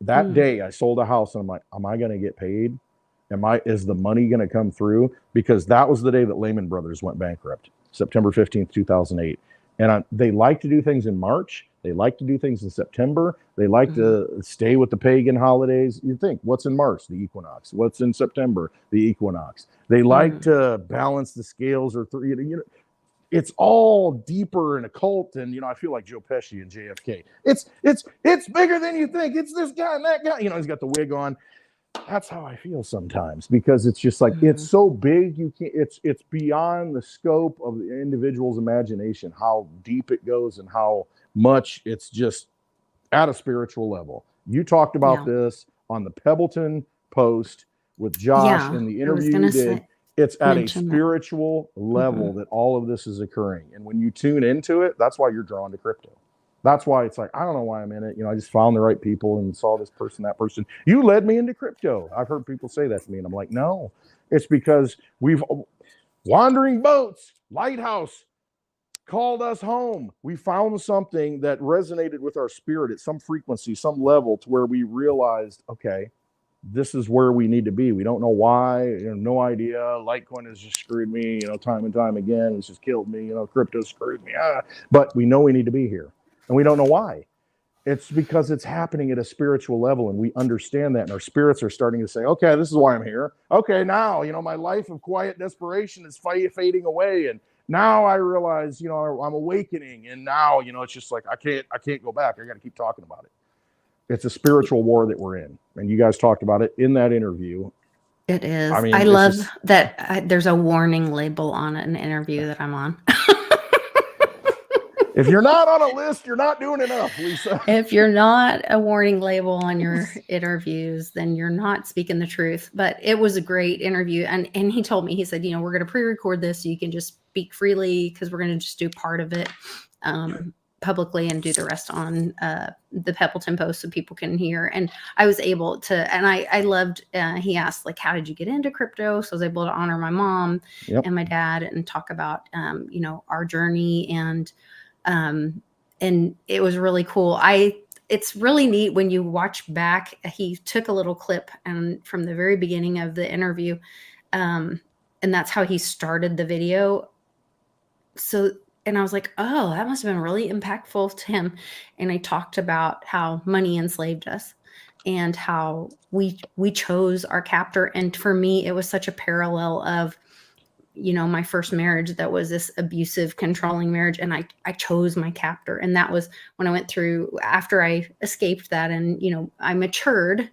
That day I sold a house, and I'm like, am I going to get paid? Is the money going to come through? Because that was the day that Lehman Brothers went bankrupt, September 15th, 2008. And they like to do things in March. They like to do things in September. They like to stay with the pagan holidays. You think, what's in March? The equinox. What's in September? The equinox. They like to balance the scales, or it's all deeper and occult. And I feel like Joe Pesci and JFK. It's bigger than you think. It's this guy and that guy. He's got the wig on. That's how I feel sometimes, because it's just like it's so big, you can't. It's beyond the scope of the individual's imagination how deep it goes and how much it's just at a spiritual level. You talked about this on the Pebbleton post with Josh in the interview you did. It's at a spiritual level that all of this is occurring, and when you tune into it, that's why you're drawn to crypto. That's why it's like, I don't know why I'm in it. I just found the right people and saw this person, that person. You led me into crypto. I've heard people say that to me, and I'm like, no, it's because we've wandering boats, lighthouse called us home. We found something that resonated with our spirit at some frequency, some level, to where we realized, okay, this is where we need to be. We don't know why, no idea. Litecoin has just screwed me, time and time again. It's just killed me. Crypto screwed me. But we know we need to be here. And we don't know why. It's because it's happening at a spiritual level, and we understand that. And our spirits are starting to say, okay, this is why I'm here. Okay, now, my life of quiet desperation is fading away. And now I realize, I'm awakening. And now, it's just like, I can't go back. I got to keep talking about it. It's a spiritual war that we're in. And you guys talked about it in that interview. It is. I love that there's a warning label on an interview that I'm on. If you're not on a list, you're not doing enough, Lisa. If you're not a warning label on your interviews, then you're not speaking the truth. But it was a great interview. And he told me, he said, we're going to pre-record this so you can just speak freely, because we're going to just do part of it publicly and do the rest on the Pebbleton post so people can hear. And I was able to, and I loved, he asked, like, how did you get into crypto? So I was able to honor my mom and my dad and talk about, our journey. And it was really cool. It's really neat when you watch back. He took a little clip from the very beginning of the interview. And that's how he started the video. And I was like, oh, that must have been really impactful to him. And I talked about how money enslaved us and how we chose our captor. And for me, it was such a parallel of, my first marriage that was this abusive, controlling marriage. And I chose my captor. And that was when I went through, after I escaped that, and, I matured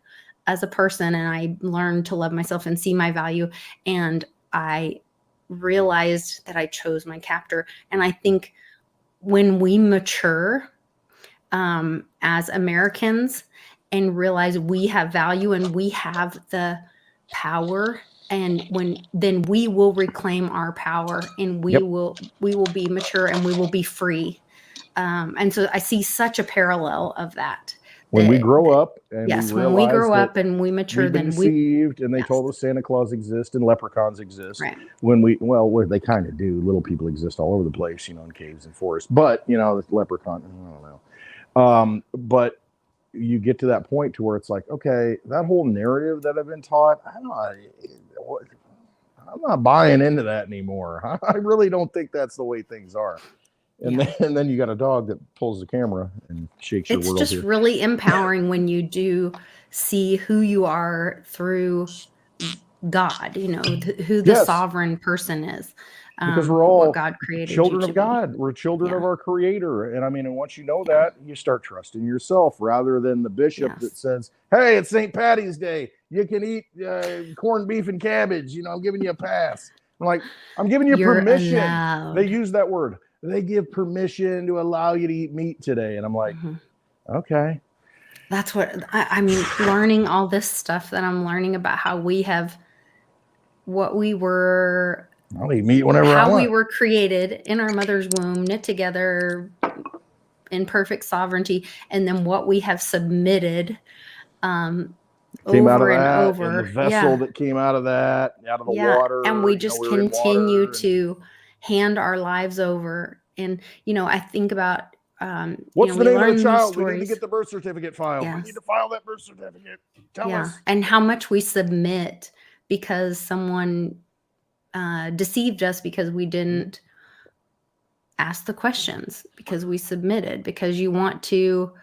as a person, and I learned to love myself and see my value. And I realized that I chose my captor. And I think when we mature as Americans and realize we have value and we have the power, and then we will reclaim our power, and we will be mature, and we will be free. And so I see such a parallel of that. When we grow up, and when we grow up and we mature, then deceived, and they told us Santa Claus exists and leprechauns exist. Right. When they kind of do. Little people exist all over the place, in caves and forests. But the leprechaun, I don't know. But you get to that point to where it's like, okay, that whole narrative that I've been taught, I'm not buying into that anymore. I really don't think that's the way things are. And then you got a dog that pulls the camera and shakes your It's world just here. really empowering when you do see who you are through God, who the sovereign person is. Because we're all what God created children you to of God. We're children of our Creator. And I mean, and once you know that, you start trusting yourself rather than the bishop that says, hey, it's St. Patty's Day. You can eat corned beef and cabbage. I'm giving you a pass. I'm like, I'm giving you permission. Allowed. They use that word. They give permission to allow you to eat meat today. And I'm like, okay. That's what I mean, learning all this stuff that I'm learning about how we have what we were. I'll eat meat whenever I want. How we were created in our mother's womb, knit together in perfect sovereignty, and then what we have submitted came over out of and that, over. And the vessel that came out of that, out of the water. And we just continue to hand our lives over. And, I think about what's the name of the child? We need to get the birth certificate filed. We need to file that birth certificate. Tell us. And how much we submit because someone deceived us because we didn't ask the questions, because we submitted, because you want to,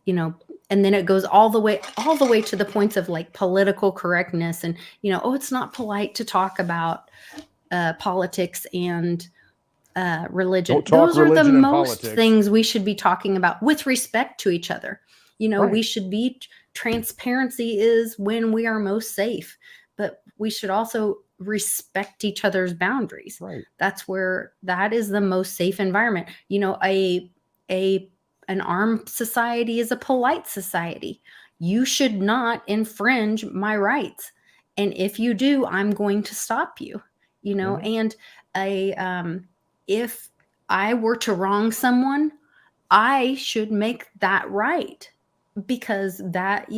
and then it goes all the way to the points of like political correctness and, it's not polite to talk about politics and religion. Those are the most things we should be talking about with respect to each other. We should be, transparency is when we are most safe, but we should also respect each other's boundaries. That is the most safe environment. An armed society is a polite society. You should not infringe my rights, and if you do, I'm going to stop you. And if I were to wrong someone, I should make that right, because that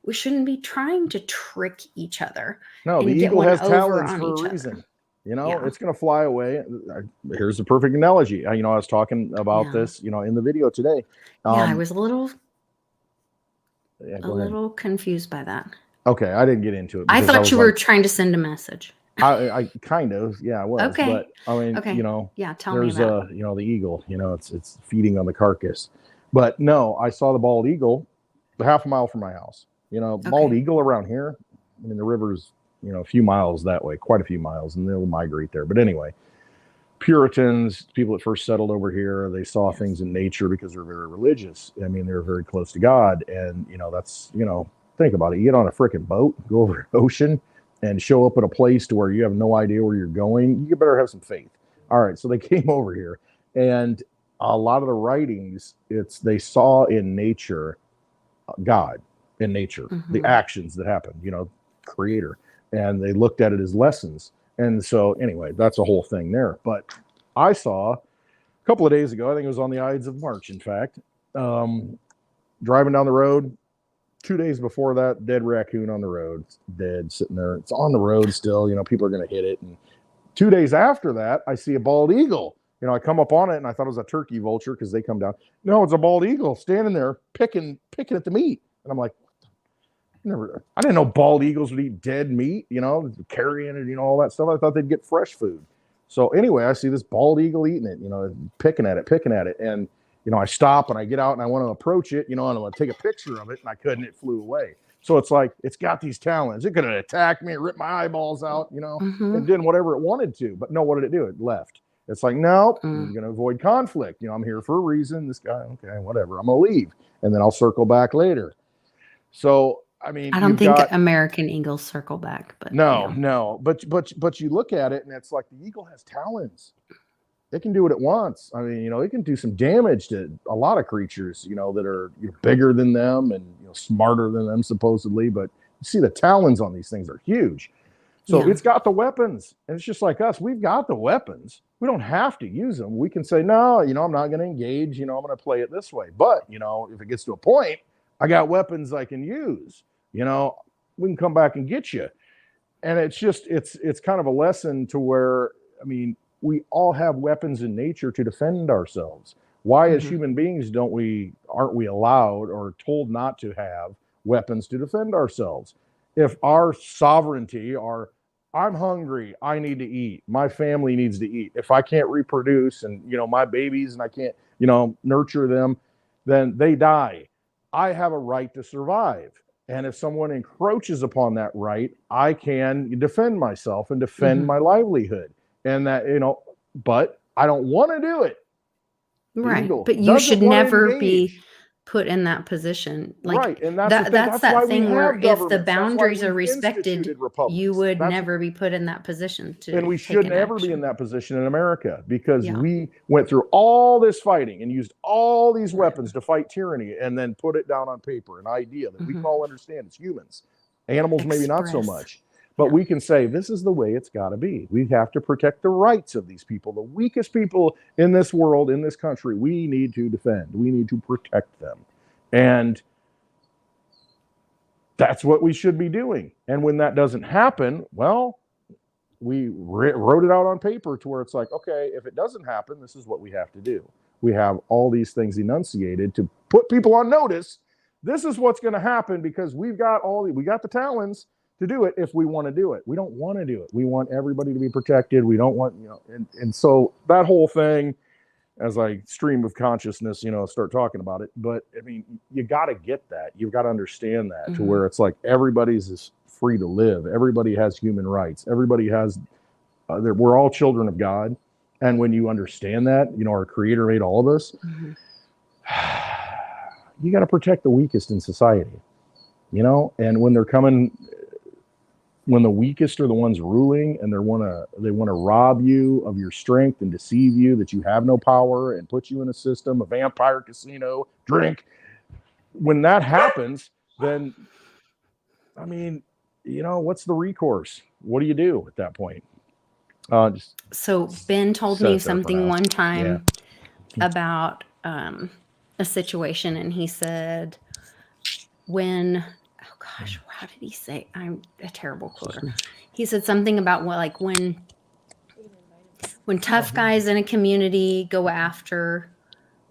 we shouldn't be trying to trick each other. No, the eagle has talons for a reason. It's going to fly away. Here's the perfect analogy. I was talking about this, in the video today. I was a little confused by that. Okay, I didn't get into it. I thought you were trying to send a message. I kind of, I was. Okay. But I mean, tell me about it. The eagle, it's feeding on the carcass. But no, I saw the bald eagle half a mile from my house. Bald eagle around here. I mean, the river's, a few miles that way, quite a few miles, and they'll migrate there. But anyway, Puritans, people that first settled over here, they saw things in nature because they're very religious. I mean, they're very close to God. And, that's, think about it. You get on a freaking boat, go over the ocean, and show up at a place to where you have no idea where you're going. You better have some faith. All right. So they came over here, and a lot of the writings, they saw in nature God in nature, the actions that happen, creator, and they looked at it as lessons. And so anyway, that's a whole thing there. But I saw a couple of days ago, I think it was on the Ides of March, in fact, driving down the road, 2 days before that, dead raccoon on the road, dead, sitting there. It's on the road still, people are going to hit it. And 2 days after that, I see a bald eagle. I come up on it and I thought it was a turkey vulture because they come down. No, it's a bald eagle standing there picking at the meat. And I'm like, I didn't know bald eagles would eat dead meat, carrying it, all that stuff. I thought they'd get fresh food. So anyway, I see this bald eagle eating it, picking at it. And, I stop and I get out and I want to approach it, and I want to take a picture of it, and I couldn't, it flew away. So it's like, it's got these talons. It could have attacked me and ripped my eyeballs out, and did whatever it wanted to. But no, what did it do? It left. It's like, no, I'm going to avoid conflict. I'm here for a reason. This guy, okay, whatever. I'm going to leave. And then I'll circle back later. So, I mean, I don't think American eagles circle back, but no. But you look at it and it's like the eagle has talons. It can do what it wants. I mean, it can do some damage to a lot of creatures, that are bigger than them and smarter than them supposedly. But you see the talons on these things are huge. So it's got the weapons, and it's just like us. We've got the weapons. We don't have to use them. We can say, no, I'm not going to engage. I'm going to play it this way. But, if it gets to a point, I got weapons I can use. We can come back and get you. And it's just, it's kind of a lesson to where, I mean, we all have weapons in nature to defend ourselves. Why, as human beings, aren't we allowed or told not to have weapons to defend ourselves? If our sovereignty, I'm hungry, I need to eat, my family needs to eat. If I can't reproduce and, my babies, and I can't, nurture them, then they die. I have a right to survive. And if someone encroaches upon that right, I can defend myself and defend my livelihood. And that, but I don't want to do it. Right. But you should never be put in that position. Like, right. And that's that thing where if the boundaries are respected, you would That's never be put in that position to and we shouldn't ever be in that position in America, because Yeah. we went through all this fighting and used all these weapons to fight tyranny, and then put it down on paper, an idea that we can all understand as humans. Animals maybe not so much, but we can say this is the way it's got to be. We have to protect the rights of these people, the weakest people in this world, in this country. We need to defend. We need to protect them. And that's what we should be doing. And when that doesn't happen, well, we wrote it out on paper to where it's like, okay, if it doesn't happen, this is what we have to do. We have all these things enunciated to put people on notice. This is what's going to happen, because we got the talents to do it if we want to do it. We don't want to do it. We want everybody to be protected. We don't want, and so that whole thing, as I stream of consciousness, start talking about it. But I mean, you got to get that. You've got to understand that to where it's like everybody's is free to live. Everybody has human rights. Everybody has, we're all children of God. And when you understand that, our Creator made all of us, you got to protect the weakest in society, and when they're coming, when the weakest are the ones ruling, and they want to rob you of your strength and deceive you that you have no power and put you in a system, a vampire casino, drink. When that happens, then, I mean, what's the recourse? What do you do at that point? So Ben told me something one time about a situation, and he said, how did he say? I'm a terrible quoter. He said something about when tough guys in a community go after,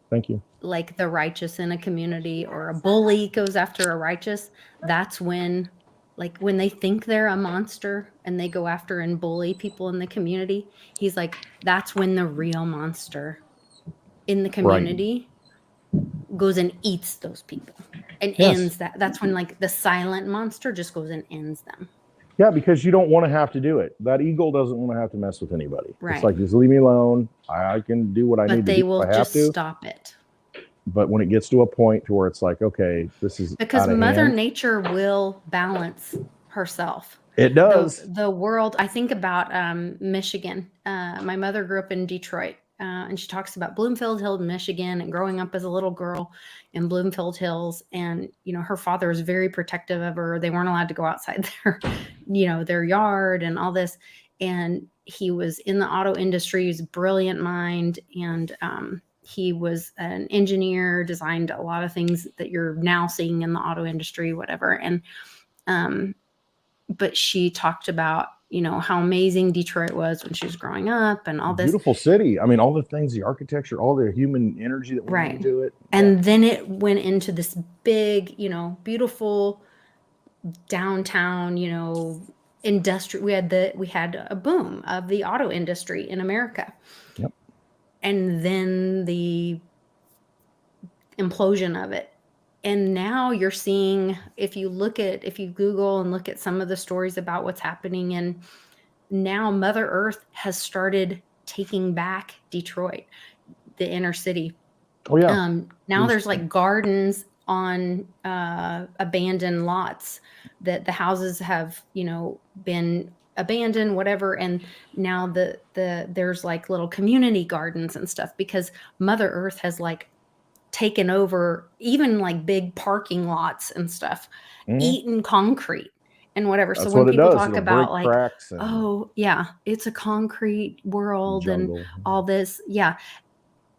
thank you, like the righteous in a community, or a bully goes after a righteous, that's when, like when they think they're a monster and they go after and bully people in the community, he's like, that's when the real monster in the community goes and eats those people and ends that. That's when like the silent monster just goes and ends them. Yeah, because you don't want to have to do it. That eagle doesn't want to have to mess with anybody. Right. It's like, just leave me alone. I can do what I need to do. But they will just stop it. But when it gets to a point to where it's like, okay, this is because Mother Nature will balance herself. It does. The world. I think about Michigan. My mother grew up in Detroit, and she talks about Bloomfield Hills, Michigan, and growing up as a little girl in Bloomfield Hills. And her father was very protective of her. They weren't allowed to go outside their yard and all this. And he was in the auto industry. He's a brilliant mind, and he was an engineer, designed a lot of things that you're now seeing in the auto industry, whatever. And but she talked about, how amazing Detroit was when she was growing up and all this. Beautiful city. I mean, all the things, the architecture, all the human energy that went into it. And then it went into this big, beautiful downtown, industry. We had a boom of the auto industry in America. Yep. And then the implosion of it. And now you're seeing, if you Google and look at some of the stories about what's happening, and now Mother Earth has started taking back Detroit, the inner city. Oh yeah. Now there's like gardens on abandoned lots that the houses have, been abandoned, whatever. And now there's like little community gardens and stuff, because Mother Earth has like taken over even like big parking lots and stuff, eaten concrete and whatever. That's so when people talk It'll about break like, cracks and oh yeah, it's a concrete world jungle. And all this. Yeah.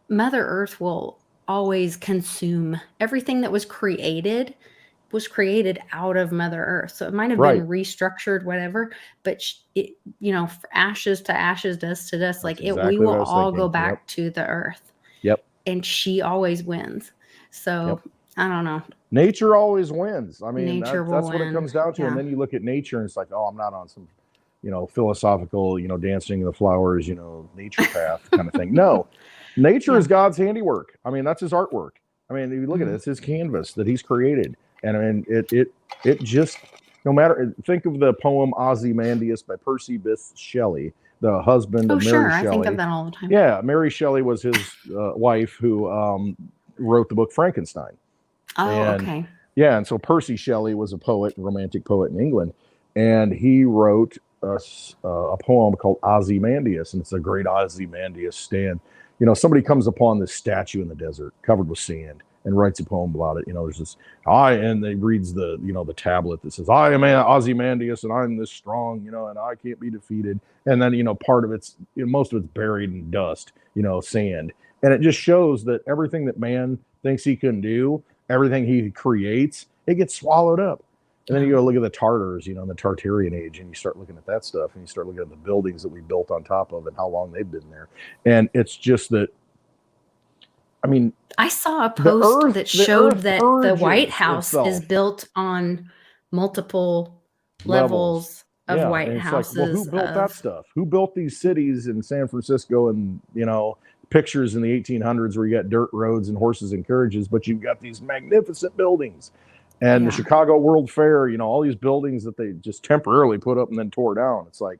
Mother Earth will always consume everything that was created out of Mother Earth. So it might have been restructured, whatever, but ashes to ashes, dust to dust, like we will all go back to the earth. Yep. and she always wins. So I don't know. Nature always wins. I mean, Nature will that's what it win. comes down to. Yeah. And then you look at nature and it's like, oh, I'm not on some, philosophical, dancing in the flowers, nature path kind of thing. No, nature is God's handiwork. I mean, that's his artwork. I mean, if you look at it, it's his canvas that he's created. And I mean, it just, no matter, think of the poem Ozymandias by Percy Bysshe Shelley, the husband of Mary Shelley. I think of that all the time. Yeah, Mary Shelley was his wife who wrote the book Frankenstein. Okay. Yeah, and so Percy Shelley was a poet, romantic poet in England, and he wrote a poem called Ozymandias, and it's a great Ozymandias stand. Somebody comes upon this statue in the desert covered with sand and writes a poem about it. There's this and they reads the the tablet that says, I am Ozymandias and I'm this strong, and I can't be defeated. And then part of it's most of it's buried in dust, sand, and it just shows that everything that man thinks he can do, everything he creates, it gets swallowed up. And then you go look at the Tartars, in the Tartarian age, and you start looking at that stuff, and you start looking at the buildings that we built on top of and how long they've been there. And it's just that, I mean, I saw a post that showed that the White House is built on multiple levels of White Houses. Like, well, who built that stuff? Who built these cities in San Francisco and, pictures in the 1800s where you got dirt roads and horses and carriages, but you've got these magnificent buildings. And the Chicago World Fair, all these buildings that they just temporarily put up and then tore down. It's like,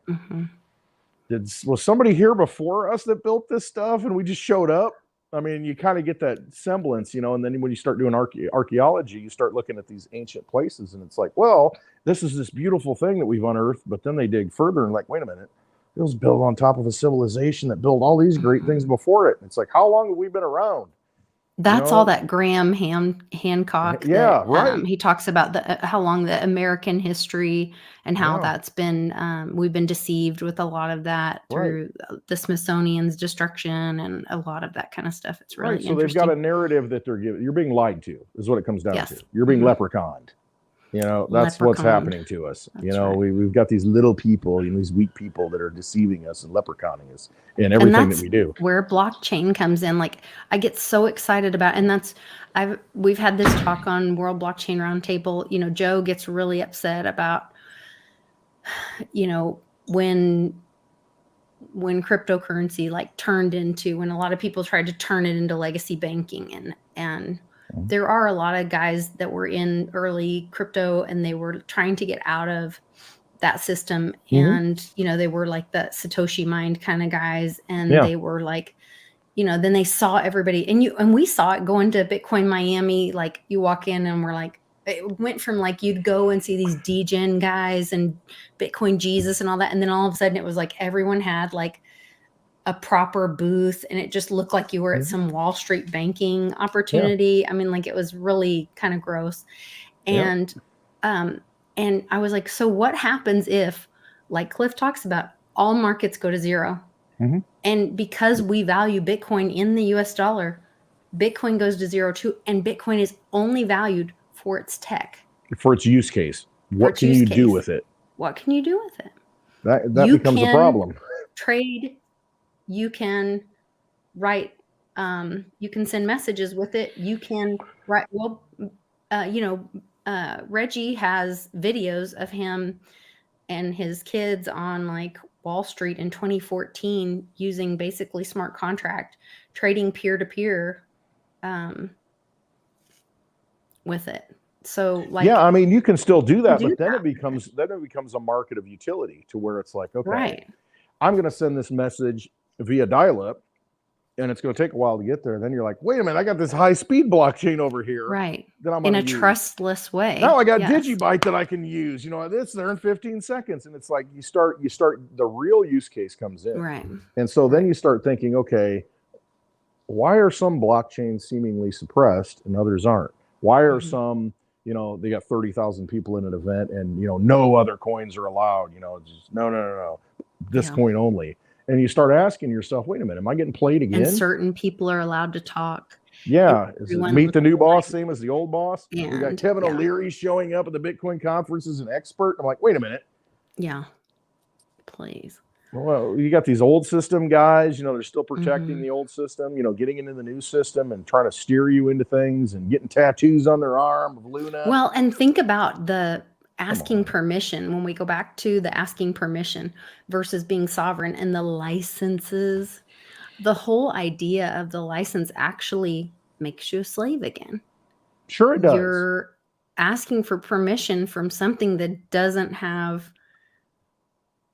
was somebody here before us that built this stuff and we just showed up? I mean, you kind of get that semblance, and then when you start doing archaeology, you start looking at these ancient places and it's like, well, this is this beautiful thing that we've unearthed, but then they dig further and like, wait a minute, it was built on top of a civilization that built all these great things before it. It's like, how long have we been around? That's all that Graham Hancock. Yeah, right. He talks about how long the American history and how that's been, we've been deceived with a lot of that through the Smithsonian's destruction and a lot of that kind of stuff. It's really interesting. So they've got a narrative that they're giving. You're being lied to is what it comes down to. You're being Lepre-CON-ed. That's what's happening to us. We've got these little people, these weak people that are deceiving us and leprechaunning us in everything that we do. Where blockchain comes in. Like, I get so excited about, and we've had this talk on World Blockchain Roundtable. Joe gets really upset about, when cryptocurrency when a lot of people tried to turn it into legacy banking and there are a lot of guys that were in early crypto and they were trying to get out of that system. And, they were like the Satoshi mind kind of guys. And they were like, then they saw everybody and we saw it going to Bitcoin Miami. Like, you walk in and we're like, it went from like, you'd go and see these degen guys and Bitcoin Jesus and all that. And then all of a sudden it was like, everyone had like a proper booth and it just looked like you were at some Wall Street banking opportunity. I mean, like, it was really kind of gross. And I was like, so what happens if, like Cliff talks about, all markets go to zero? And because we value Bitcoin in the US dollar, Bitcoin goes to zero too. And Bitcoin is only valued for its tech. For its use case. What can you do with it? What can you do with it? That becomes a problem. Trade. You can write, you can send messages with it. You can write, Reggie has videos of him and his kids on like Wall Street in 2014 using basically smart contract trading peer-to-peer with it. So like, I mean, you can still do that, but then it becomes a market of utility to where it's like, okay, I'm going to send this message via dial-up and it's going to take a while to get there. And then you're like, wait a minute, I got this high-speed blockchain over here. Right. That I'm in a trustless way. Now I got Digibyte that I can use. It's there in 15 seconds. And it's like you start the real use case comes in. Right. And so then you start thinking, okay, why are some blockchains seemingly suppressed and others aren't? Why are some, they got 30,000 people in an event and, no other coins are allowed, just no. This coin only. And you start asking yourself, wait a minute, am I getting played again? And certain people are allowed to talk. Yeah. Is it meet the new boss, same as the old boss? And, we got Kevin O'Leary showing up at the Bitcoin conference as an expert. I'm like, wait a minute. Yeah. Please. Well, you got these old system guys, they're still protecting Mhm. the old system, getting into the new system and trying to steer you into things and getting tattoos on their arm of Luna. Well, and think about the Come asking on. permission when we go back to the asking permission versus being sovereign and the licenses. The whole idea of the license actually makes you a slave again. Sure it does. You're asking for permission from something that doesn't have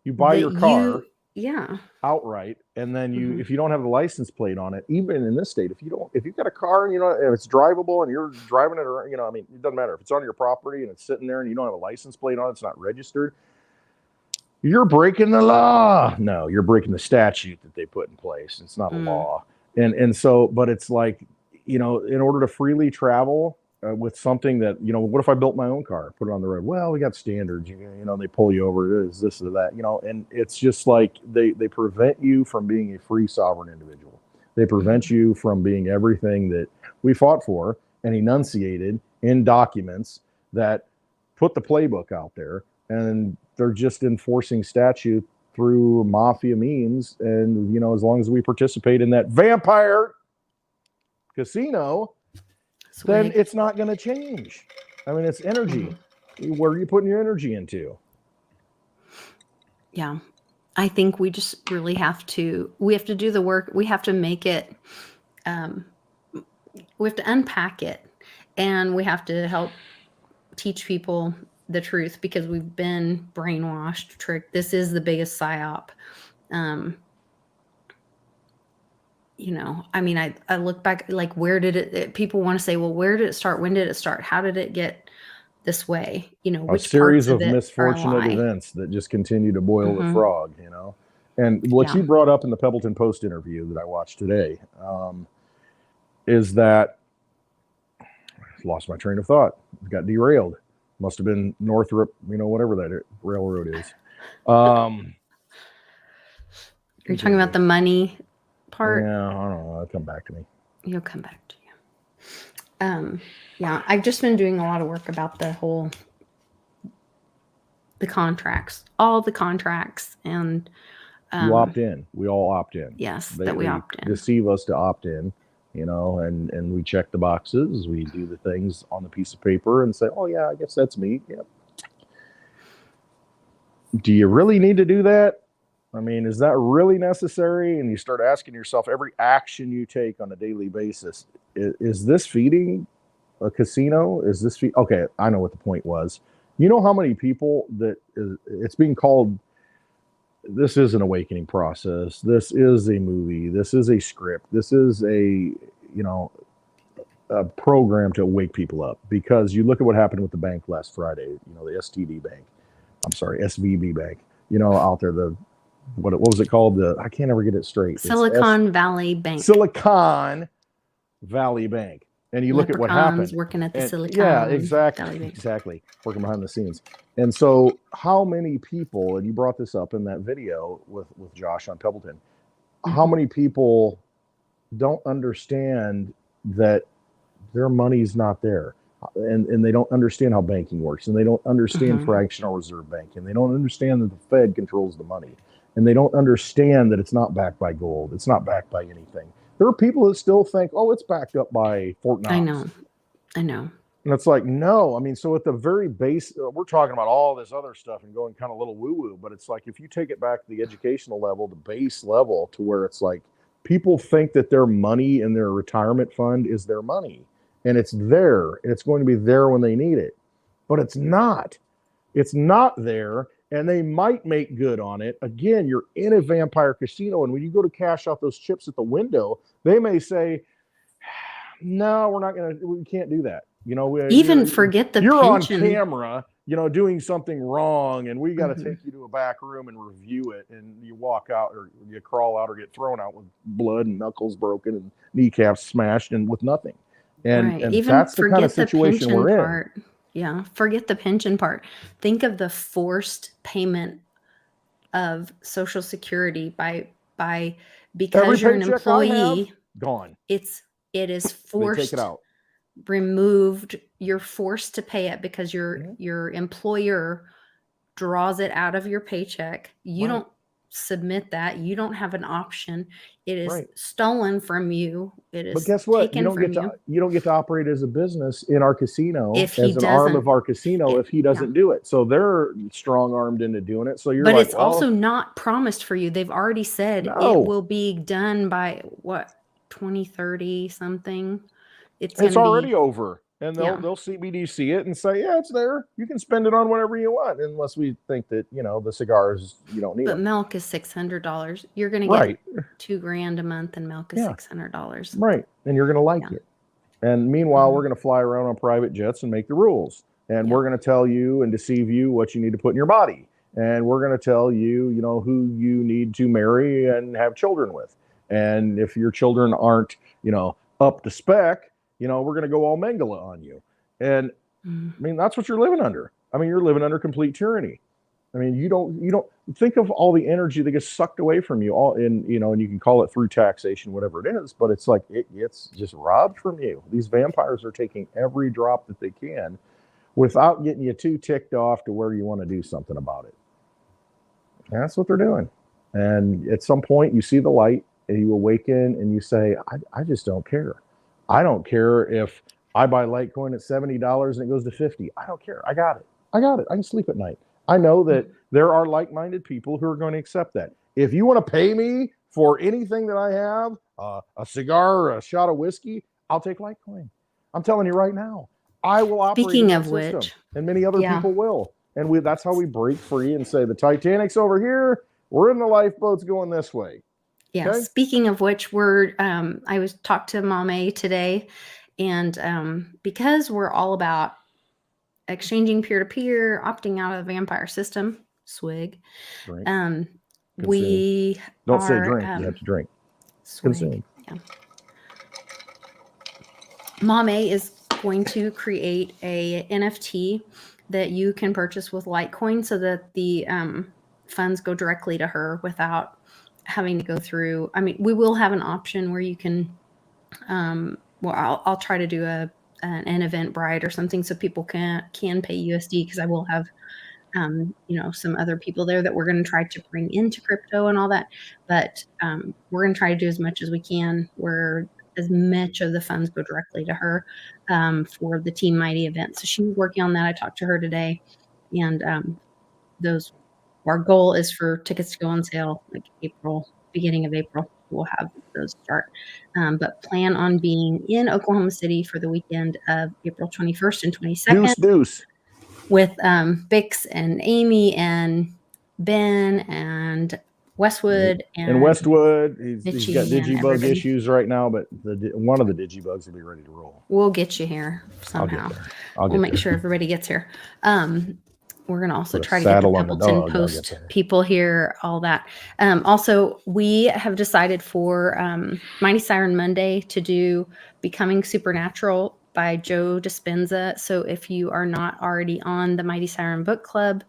You buy your car yeah. outright, and then Mhm. if you don't have the license plate on it, even in this state, if you've got a car and if it's drivable and you're driving it around, I mean, it doesn't matter if it's on your property and it's sitting there and you don't have a license plate on it, it's not registered. You're breaking the law. No, you're breaking the statute that they put in place. It's not a law. And so, but it's like, in order to freely travel with something that, what if I built my own car, put it on the road? Well, we got standards, they pull you over, is this or that, and it's just like they prevent you from being a free sovereign individual. They prevent you from being everything that we fought for and enunciated in documents that put the playbook out there, and they're just enforcing statute through mafia means. And, as long as we participate in that vampire casino, then it's not going to change. I mean, it's energy. Where are you putting your energy into? Yeah. I think we just really have to do the work. We have to make it, we have to unpack it, and we have to help teach people the truth, because we've been brainwashed, tricked. This is the biggest psyop. I mean, I look back, like, where did people want to say, well, where did it start? When did it start? How did it get this way? A series of misfortunate events that just continue to boil the frog, And what you brought up in the Pebbleton Post interview that I watched today is that I lost my train of thought. Got derailed. Must have been Northrop, whatever that railroad is. You're talking about the money part? Yeah, I don't know. It'll come back to me. You'll come back to you. Yeah, I've just been doing a lot of work about the contracts, all the contracts, and you opt in. We all opt in. Yes, we opt in. Deceive us to opt in, and we check the boxes. We do the things on the piece of paper and say, oh yeah, I guess that's me. Yep. Do you really need to do that? I mean, is that really necessary? And you start asking yourself, every action you take on a daily basis, is this feeding a casino? Is this okay, I know what the point was. You know how many people it's being called, this is an awakening process, this is a movie, this is a script, this is a program to wake people up. Because you look at what happened with the bank last Friday, the SVB bank, out there, what was it called? I can't ever get it straight. Silicon Valley Bank. Silicon Valley Bank. And you look at what happened. Working at the Silicon Valley Bank. Exactly. Working behind the scenes. And so how many people, and you brought this up in that video with Josh on Pebbleton, how many people don't understand that their money's not there? And they don't understand how banking works, and they don't understand fractional reserve banking, and they don't understand that the Fed controls the money, and they don't understand that it's not backed by gold, it's not backed by anything. There are people that still think, oh, it's backed up by Fort Knox. I know. And it's like, no. I mean, so at the very base, we're talking about all this other stuff and going kind of a little woo-woo, but it's like, if you take it back to the educational level, the base level, to where it's like, people think that their money in their retirement fund is their money. And it's there, and it's going to be there when they need it. But it's not. It's not there, and they might make good on it. Again, you're in a vampire casino, and when you go to cash out those chips at the window, they may say, no, we can't do that. Forget the pension. You're on camera, doing something wrong, and we got to take you to a back room and review it. And you walk out, or you crawl out, or get thrown out with blood and knuckles broken and kneecaps smashed and with nothing. And that's the kind of situation we're in. Yeah, forget the pension part. Think of the forced payment of Social Security because you're an employee. Gone. It is forced. They take it out. Removed. You're forced to pay it because your employer draws it out of your paycheck. You don't submit that. You don't have an option. It is Right. stolen from you. It is But guess what? taken from You don't get to operate as a business in our casino if he as an arm doesn't. of our casino if he doesn't do it. So they're strong armed into doing it. So you're But like, it's well, also not promised for you. They've already said No. it will be done by what, 2030 something. It's already over. And Yeah. they'll CBDC it and say, yeah, it's there. You can spend it on whatever you want, unless we think that, you know, the cigars, you don't need But them. milk is $600. You're going to Right. get $2,000 a month, and milk is Yeah. $600. Right. And you're going to like Yeah. it. And meanwhile, Mhm. we're going to fly around on private jets and make the rules. And Yeah. we're going to tell you and deceive you what you need to put in your body. And we're going to tell you, you know, who you need to marry and have children with. And if your children aren't, you know, up to spec, you know, we're going to go all Mengele on you. And Mhm. I mean, that's what you're living under. I mean, you're living under complete tyranny. I mean, you don't think of all the energy that gets sucked away from you all in, you know, and you can call it through taxation, whatever it is, but it's like, it's just robbed from you. These vampires are taking every drop that they can without getting you too ticked off to where you want to do something about it. And that's what they're doing. And at some point you see the light and you awaken and you say, I just don't care. I don't care if I buy Litecoin at $70 and it goes to 50. I don't care. I got it. I can sleep at night. I know that there are like-minded people who are going to accept that. If you want to pay me for anything that I have, a cigar or a shot of whiskey, I'll take Litecoin. I'm telling you right now, I will operate Speaking in of that system, which, and many other yeah. people will. And that's how we break free and say the Titanic's over here. We're in the lifeboats going this way. Yeah. Okay? Speaking of which, I was talked to Mame today, and because we're all about exchanging peer-to-peer, opting out of the vampire system, swig. Drink. We Don't are, say drink. You have to drink. swig. Consume. Yeah. Mame is going to create a NFT that you can purchase with Litecoin so that the funds go directly to her without having to go through. I mean, we will have an option where you can, well, I'll try to do an Eventbrite or something so people can pay USD, because I will have, you know, some other people there that we're going to try to bring into crypto and all that. But we're going to try to do as much as we can where as much of the funds go directly to her for the Team Mighty event. So she's working on that. I talked to her today, and our goal is for tickets to go on sale like beginning of April. We'll have those start. But plan on being in Oklahoma City for the weekend of April 21st and 22nd. Deuce. With Bix and Amy and Ben and Westwood and Westwood. He's got Mitchie and digibug everybody. issues right now, but one of the digibugs will be ready to roll. We'll get you here somehow. We'll make sure everybody gets here. We're going to also try to get the Peppleton Post people here, all that. Also, we have decided for Mighty Siren Monday to do Becoming Supernatural by Joe Dispenza. So if you are not already on the Mighty Siren Book Club,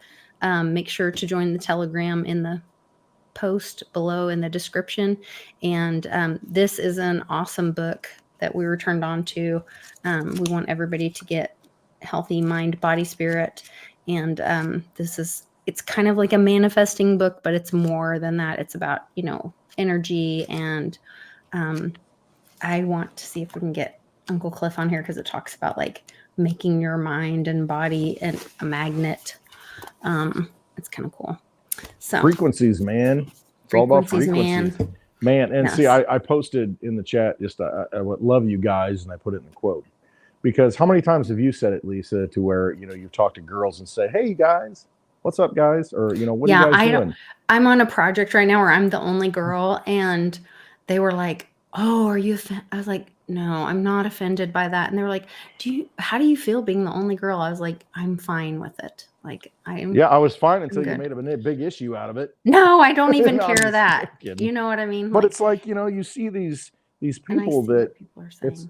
make sure to join the Telegram in the post below in the description. And this is an awesome book that we were turned on to. We want everybody to get healthy mind, body, spirit. And it's kind of like a manifesting book, but it's more than that. It's about, you know, energy. And I want to see if we can get Uncle Cliff on here, because it talks about like making your mind and body and a magnet. It's kind of cool. So frequencies, man. It's all about frequencies, man. And yes. See, I posted in the chat just I would love you guys, and I put it in the quote. Because how many times have you said it, Lisa, to where, you know, you've talked to girls and say, hey, guys, what's up, guys? Or, you know, what are you guys doing? I'm on a project right now where I'm the only girl, and they were like, oh, are you I was like, no, I'm not offended by that. And they were like, how do you feel being the only girl? I was like, I'm fine with it. Like, I was fine until you made a big issue out of it. No, I don't even care that. You know what I mean? But it's like, you know, you see these people that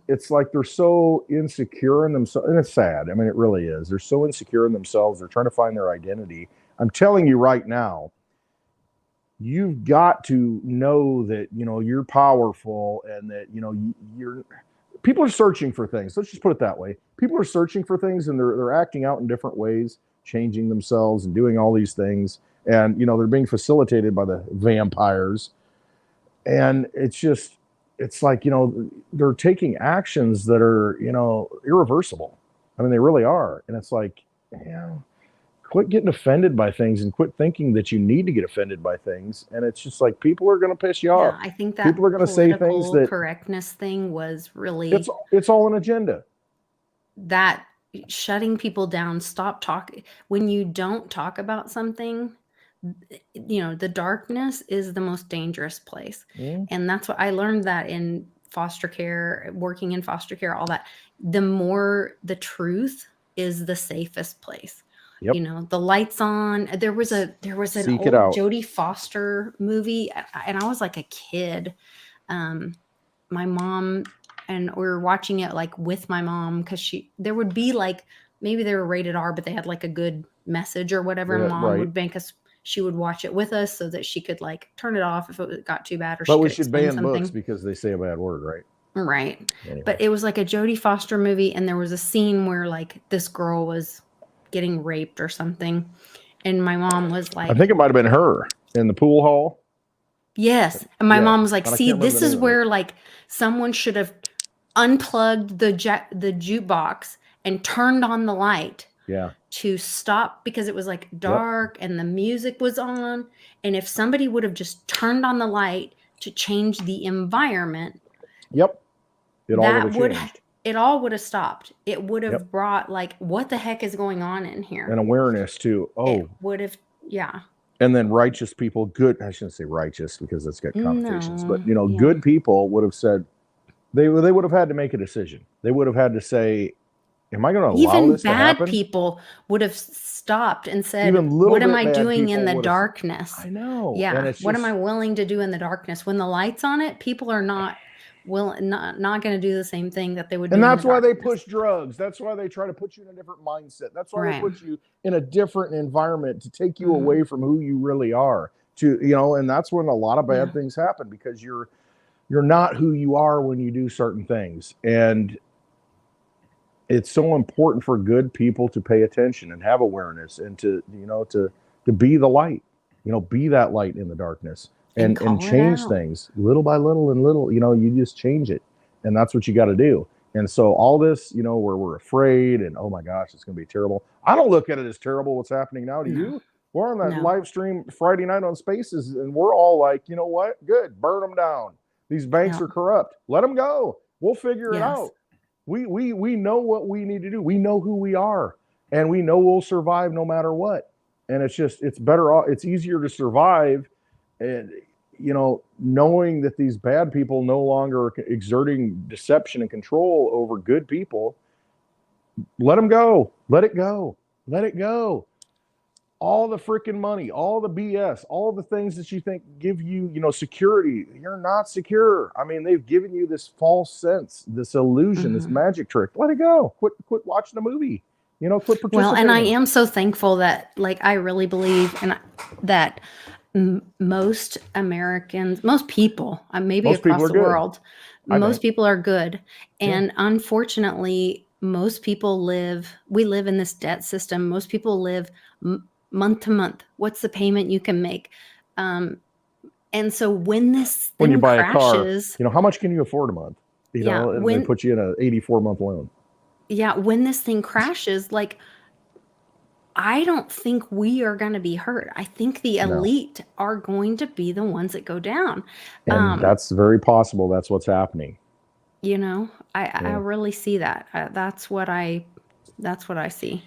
it's like they're so insecure in themselves, and it's sad. I mean, it really is. They're so insecure in themselves. They're trying to find their identity. I'm telling you right now, you've got to know that, you know, you're powerful, and that, you know, people are searching for things. Let's just put it that way. People are searching for things, and they're acting out in different ways, changing themselves and doing all these things. and they're being facilitated by the vampires, and it's like they're taking actions that are irreversible. I mean, they really are, and it's like, quit getting offended by things and quit thinking that you need to get offended by things. And it's just like, people are going to piss you off. I think that people are going to say things that correctness thing was really it's all an agenda. That shutting people down, stop talking. When you don't talk about something, the darkness is the most dangerous place. And that's what I learned, that in foster care, working in foster care, all that, the more the truth is the safest place. Yep. The lights on. There was an Seek old it out. Jodie Foster movie, and I was like a kid. My mom and we were watching it like with my mom, because there would be like, maybe they were rated R, but they had like a good message or whatever. Yeah, Mom right. would make us. She would watch it with us so that she could like turn it off if it got too bad, or But she we could should explain ban something. books because they say a bad word, right? Right. Anyway. But it was like a Jodie Foster movie, and there was a scene where like this girl was getting raped or something, and my mom was like, I think it might have been her in the pool hall. Yes. And my mom was like, And I see, can't remember this the is name of where like someone should have unplugged the jukebox and turned on the light to stop, because it was like dark and the music was on. And if somebody would have just turned on the light to change the environment, it all would have stopped. It would have brought like, what the heck is going on in here? And awareness too. It would have, And then righteous people, I shouldn't say righteous because that's got connotations, but good people would have said, they would have had to make a decision. They would have had to say, am I going to allow this to happen? Even bad people would have stopped and said, what am I doing in the darkness? I know. Yeah. What am I willing to do in the darkness? When the light's on it, people are not going to do the same thing that they would do. And that's why they push drugs. That's why they try to put you in a different mindset. That's why they put you in a different environment to take you away from who you really are. And that's when a lot of bad things happen, because you're not who you are when you do certain things. And it's so important for good people to pay attention and have awareness, and to be the light, be that light in the darkness, and change things little by little and little. You just change it, and that's what you got to do. And so all this, where we're afraid and, oh my gosh, it's going to be terrible. I don't look at it as terrible what's happening now. Do you? We're on that live stream Friday night on Spaces, and we're all like, you know what? Good, burn them down. These banks are corrupt. Let them go. We'll figure it out. We know what we need to do. We know who we are, and we know we'll survive no matter what. And it's better off. It's easier to survive, and knowing that these bad people no longer are exerting deception and control over good people. Let them go. Let it go. Let it go. All the freaking money, all the BS, all the things that you think give you, security. You're not secure. I mean, they've given you this false sense, this illusion, this magic trick. Let it go. Quit watching the movie. Quit participating. Well, and I am so thankful that, like, I really believe that most Americans, most people, maybe across the world, most people are good. And unfortunately, most people we live in this debt system. Most people live month to month. What's the payment you can make? And so when this thing you buy crashes, a car, how much can you afford a month? And they put you in an 84-month loan. Yeah. When this thing crashes, like, I don't think we are going to be hurt. I think the elite are going to be the ones that go down. And that's very possible. That's what's happening. I really see that. That's what I see.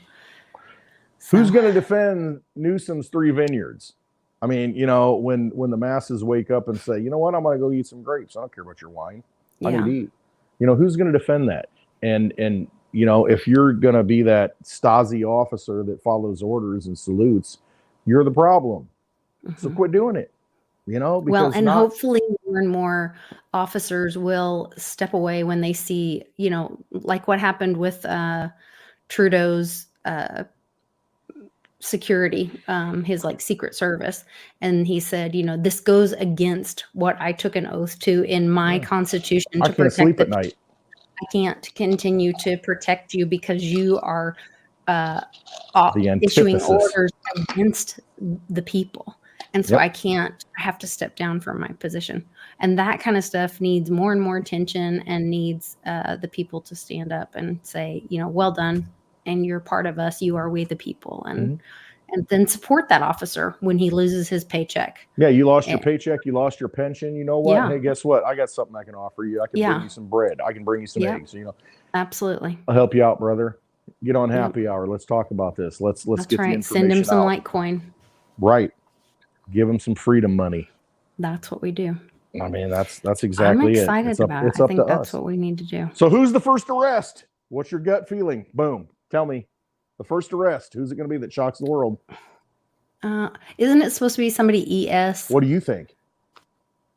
So. Who's going to defend Newsom's 3 vineyards? I mean, when the masses wake up and say, you know what, I'm going to go eat some grapes. I don't care about your wine. I need to eat. Who's going to defend that? And if you're going to be that Stasi officer that follows orders and salutes, you're the problem. So quit doing it. Hopefully more and more officers will step away when they see, like what happened with Trudeau's security, his like Secret Service. And he said, this goes against what I took an oath to in my constitution to protect. I can't sleep at night. I can't continue to protect you because you are issuing orders against the people. And so I have to step down from my position. And that kind of stuff needs more and more attention and needs the people to stand up and say, well done. And you're part of us. You are we the people. And then support that officer when he loses his paycheck. Yeah, you lost your paycheck. You lost your pension. You know what? Yeah. Hey, guess what? I got something I can offer you. I can bring you some bread. I can bring you some eggs. Absolutely. I'll help you out, brother. Get on happy hour. Let's talk about this. Let's That's get the right. information Send him some out. Litecoin. Right. Give him some freedom money. That's what we do. I mean, that's exactly it. I'm excited about it. It's up to us. That's what we need to do. So who's the first arrest? What's your gut feeling? Boom. Tell me. The first arrest. Who's it going to be that shocks the world? Isn't it supposed to be somebody ES? What do you think?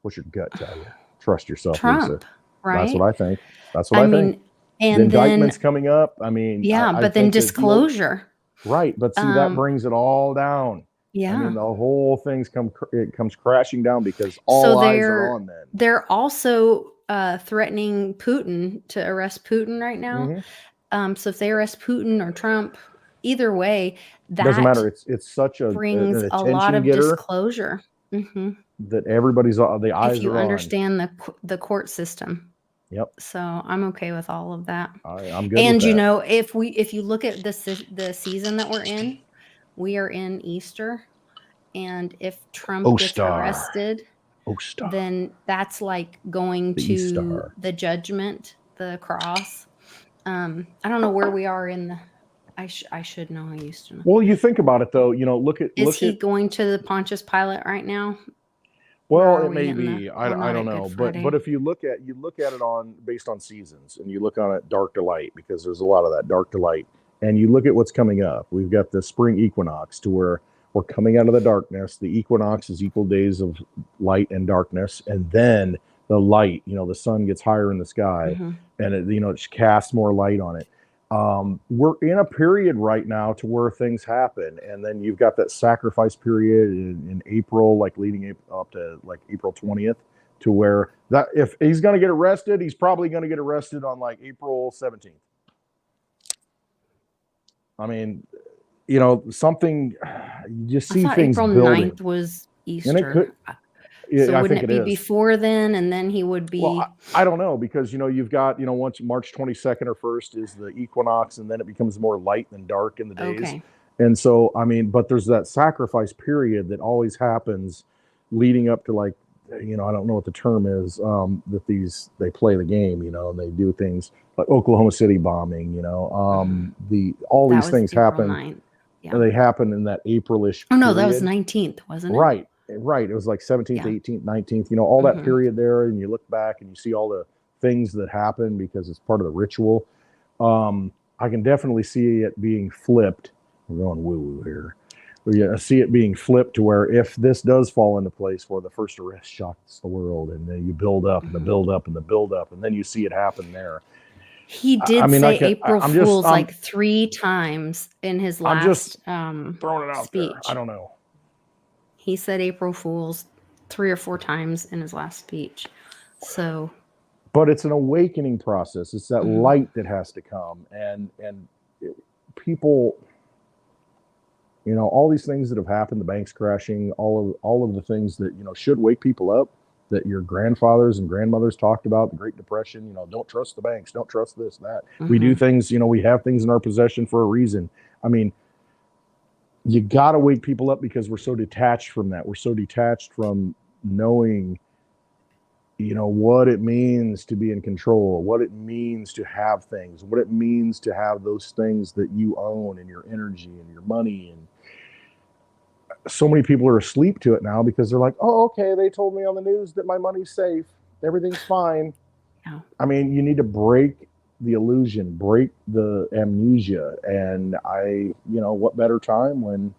What's your gut tell you? Trust yourself, Trump, Lisa. right? That's what I think. That's what I think. And the indictment's coming up. I mean, but then disclosure. Right, but see, that brings it all down. Yeah, I mean, the whole thing's comes crashing down because all eyes are on them. They're also threatening Putin to arrest Putin right now. So if they arrest Putin or Trump, either way, that doesn't matter. It's such a brings a lot of disclosure that everybody's the eyes are on. If you understand the court system. Yep. So I'm okay with all of that. I'm good. And with that. if you look at the season that we're in, we are in Easter, and if Trump gets arrested, then that's like going to the judgment, the cross. I don't know where we are in the. I should know. I used to know. Well, you think about it though. Is he going to the Pontius Pilate right now? Well, it may be. I don't know. But if you look at it based on seasons, and you look on it dark to light, because there's a lot of that dark to light, and you look at what's coming up. We've got the spring equinox to where we're coming out of the darkness. The equinox is equal days of light and darkness, and then the light. The sun gets higher in the sky, and it casts more light on it. We're in a period right now to where things happen, and then you've got that sacrifice period in April, like leading up to like April 20th, to where that if he's going to get arrested, he's probably going to get arrested on like April 17th. I mean, something you just see things April building. 9th was Easter. And it could, so wouldn't it be before then, and then he would be? Well, I don't know, because you've got once March 22nd or 1st is the equinox, and then it becomes more light than dark in the days. Okay. And so I mean, but there's that sacrifice period that always happens leading up to like I don't know what the term is that they play the game and they do things like Oklahoma City bombing. All these things happen. Yeah. They happen in that April-ish period. Oh no, that was 19th, wasn't it? Right. It was like 17th, 18th, 19th, all that period there. And you look back and you see all the things that happen because it's part of the ritual. I can definitely see it being flipped. We're going woo-woo here. I see it being flipped to where if this does fall into place where the first arrest shocks the world, and then you build up and the build up and the build up, and then you see it happen there. He did say April Fool's like 3 times in his last I'm just throwing it out speech. There. I don't know. He said April Fool's 3 or 4 times in his last speech. So, but it's an awakening process. It's that light that has to come, and people, all these things that have happened, the banks crashing, all of the things that should wake people up, that your grandfathers and grandmothers talked about, the Great Depression. Don't trust the banks, don't trust this, that. We do things. We have things in our possession for a reason. I mean, you got to wake people up because we're so detached from that. We're so detached from knowing, what it means to be in control, what it means to have things, what it means to have those things that you own, and your energy and your money. And so many people are asleep to it now because they're like, oh, okay, they told me on the news that my money's safe, everything's fine. Yeah. I mean, you need to break the illusion, break the amnesia. And what better time when,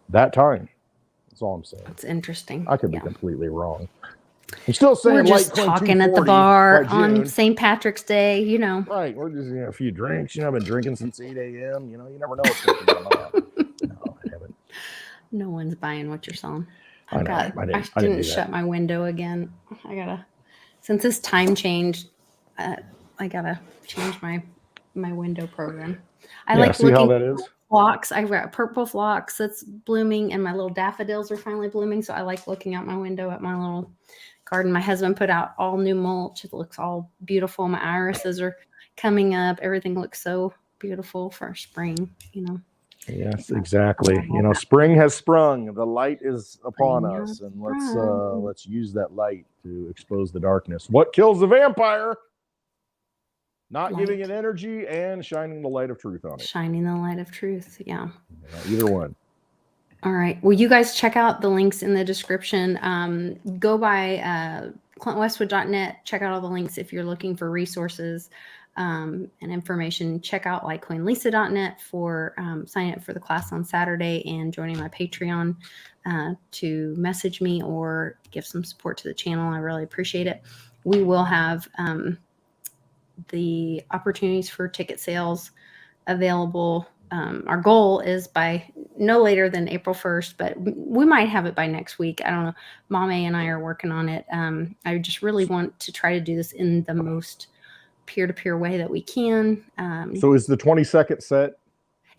that time. That's all I'm saying. That's interesting. I could be completely wrong. I'm still saying we're just talking at the bar on St. Patrick's Day, Right. We're just a few drinks. I've been drinking since 8 a.m. You never know what's going on. No, I haven't. No one's buying what you're selling. I didn't shut my window again. Since this time changed, I gotta change my window program. I like see looking how that is? phlox. I've got purple phlox that's blooming, and my little daffodils are finally blooming. So I like looking out my window at my little garden. My husband put out all new mulch. It looks all beautiful. My irises are coming up. Everything looks so beautiful for spring, Yes, exactly. Spring has sprung. The light is upon us, and let's use that light to expose the darkness. What kills the vampire? Not giving it energy and shining the light of truth on it. Shining the light of truth, yeah. Either one. All right. Well, you guys check out the links in the description. Go by ClintonWestwood.net. Check out all the links if you're looking for resources and information. Check out LitecoinLisa.net for signing up for the class on Saturday and joining my Patreon to message me or give some support to the channel. I really appreciate it. We will have the opportunities for ticket sales available. Our goal is by no later than April 1st, but we might have it by next week. I don't know. Mame and I are working on it. I just really want to try to do this in the most peer-to-peer way that we can. So is the 22nd set?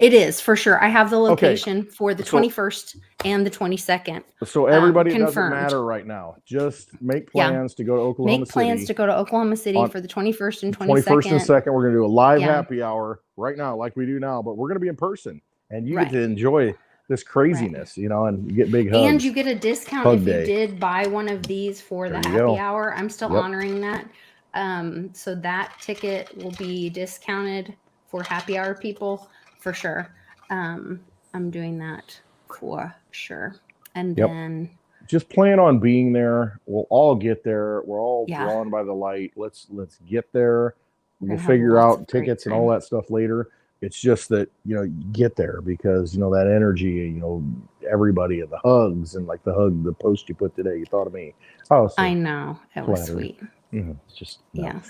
It is, for sure. I have the location for the 21st and the 22nd. So everybody, it doesn't matter right now. Just make plans to go to Oklahoma City. Make plans to go to Oklahoma City for the 21st and 22nd. 21st and 2nd, we're going to do a live happy hour right now like we do now, but we're going to be in person. And you get to enjoy this craziness, and you get big hugs. And you get a discount if you did buy one of these for the happy hour. I'm still honoring that. So that ticket will be discounted for happy hour people. For sure. I'm doing that for sure. And then just plan on being there. We'll all get there. We're all drawn by the light. Let's get there. We'll figure out tickets and all that stuff later. It's just that, you get there because, that energy, everybody and the hugs and like the post you put today, you thought of me. Oh, so I know. It was sweet. It's just,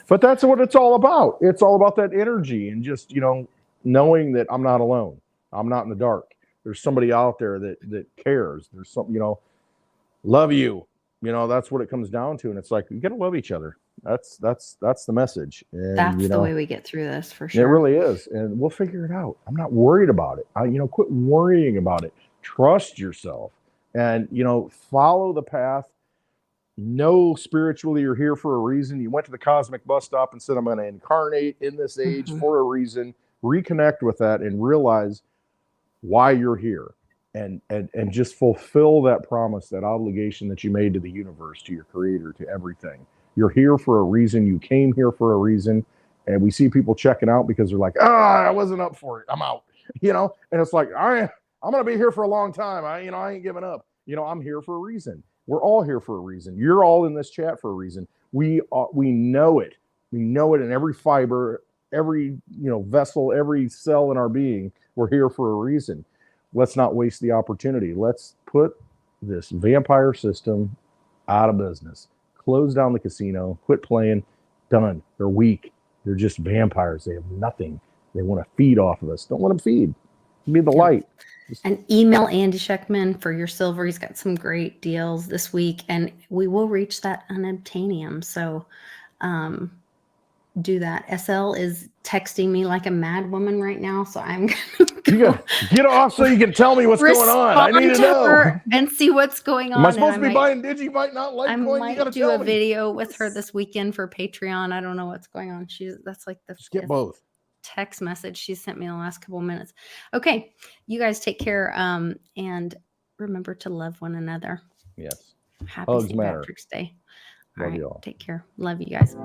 but that's what it's all about. It's all about that energy and just, knowing that I'm not alone. I'm not in the dark. There's somebody out there that cares. There's something, love you. That's what it comes down to. And it's like, you got to love each other. That's the message. And, that's the way we get through this for sure. It really is. And we'll figure it out. I'm not worried about it. Quit worrying about it. Trust yourself and, follow the path. Know spiritually you're here for a reason. You went to the cosmic bus stop and said, I'm going to incarnate in this age for a reason. Reconnect with that and realize why you're here and just fulfill that promise, that obligation that you made to the universe, to your creator, to everything. You're here for a reason. You came here for a reason. And we see people checking out because they're like, I wasn't up for it. I'm out, and it's like, I'm going to be here for a long time. I ain't giving up. I'm here for a reason. We're all here for a reason. You're all in this chat for a reason. We know it. We know it in every fiber, every vessel, every cell in our being. We're here for a reason. Let's not waste the opportunity. Let's put this vampire system out of business. Close down the casino. Quit playing. Done. They're weak. They're just vampires. They have nothing. They want to feed off of us. Don't let them feed. Be the light. And email Andy Scheckman for your silver. He's got some great deals this week, and we will reach that unobtainium. So do that. SL is texting me like a mad woman right now, so I'm gonna get off so you can tell me what's going on. I need to know and see what's going on. Am I supposed to be buying Digibite, not Litecoin? I might do a video with her this weekend for Patreon. I don't know what's going on. That's like the get both text message she sent me in the last couple of minutes. Okay, you guys take care and remember to love one another. Yes. Happy St. Patrick's Day. Love you all. Take care. Love you guys.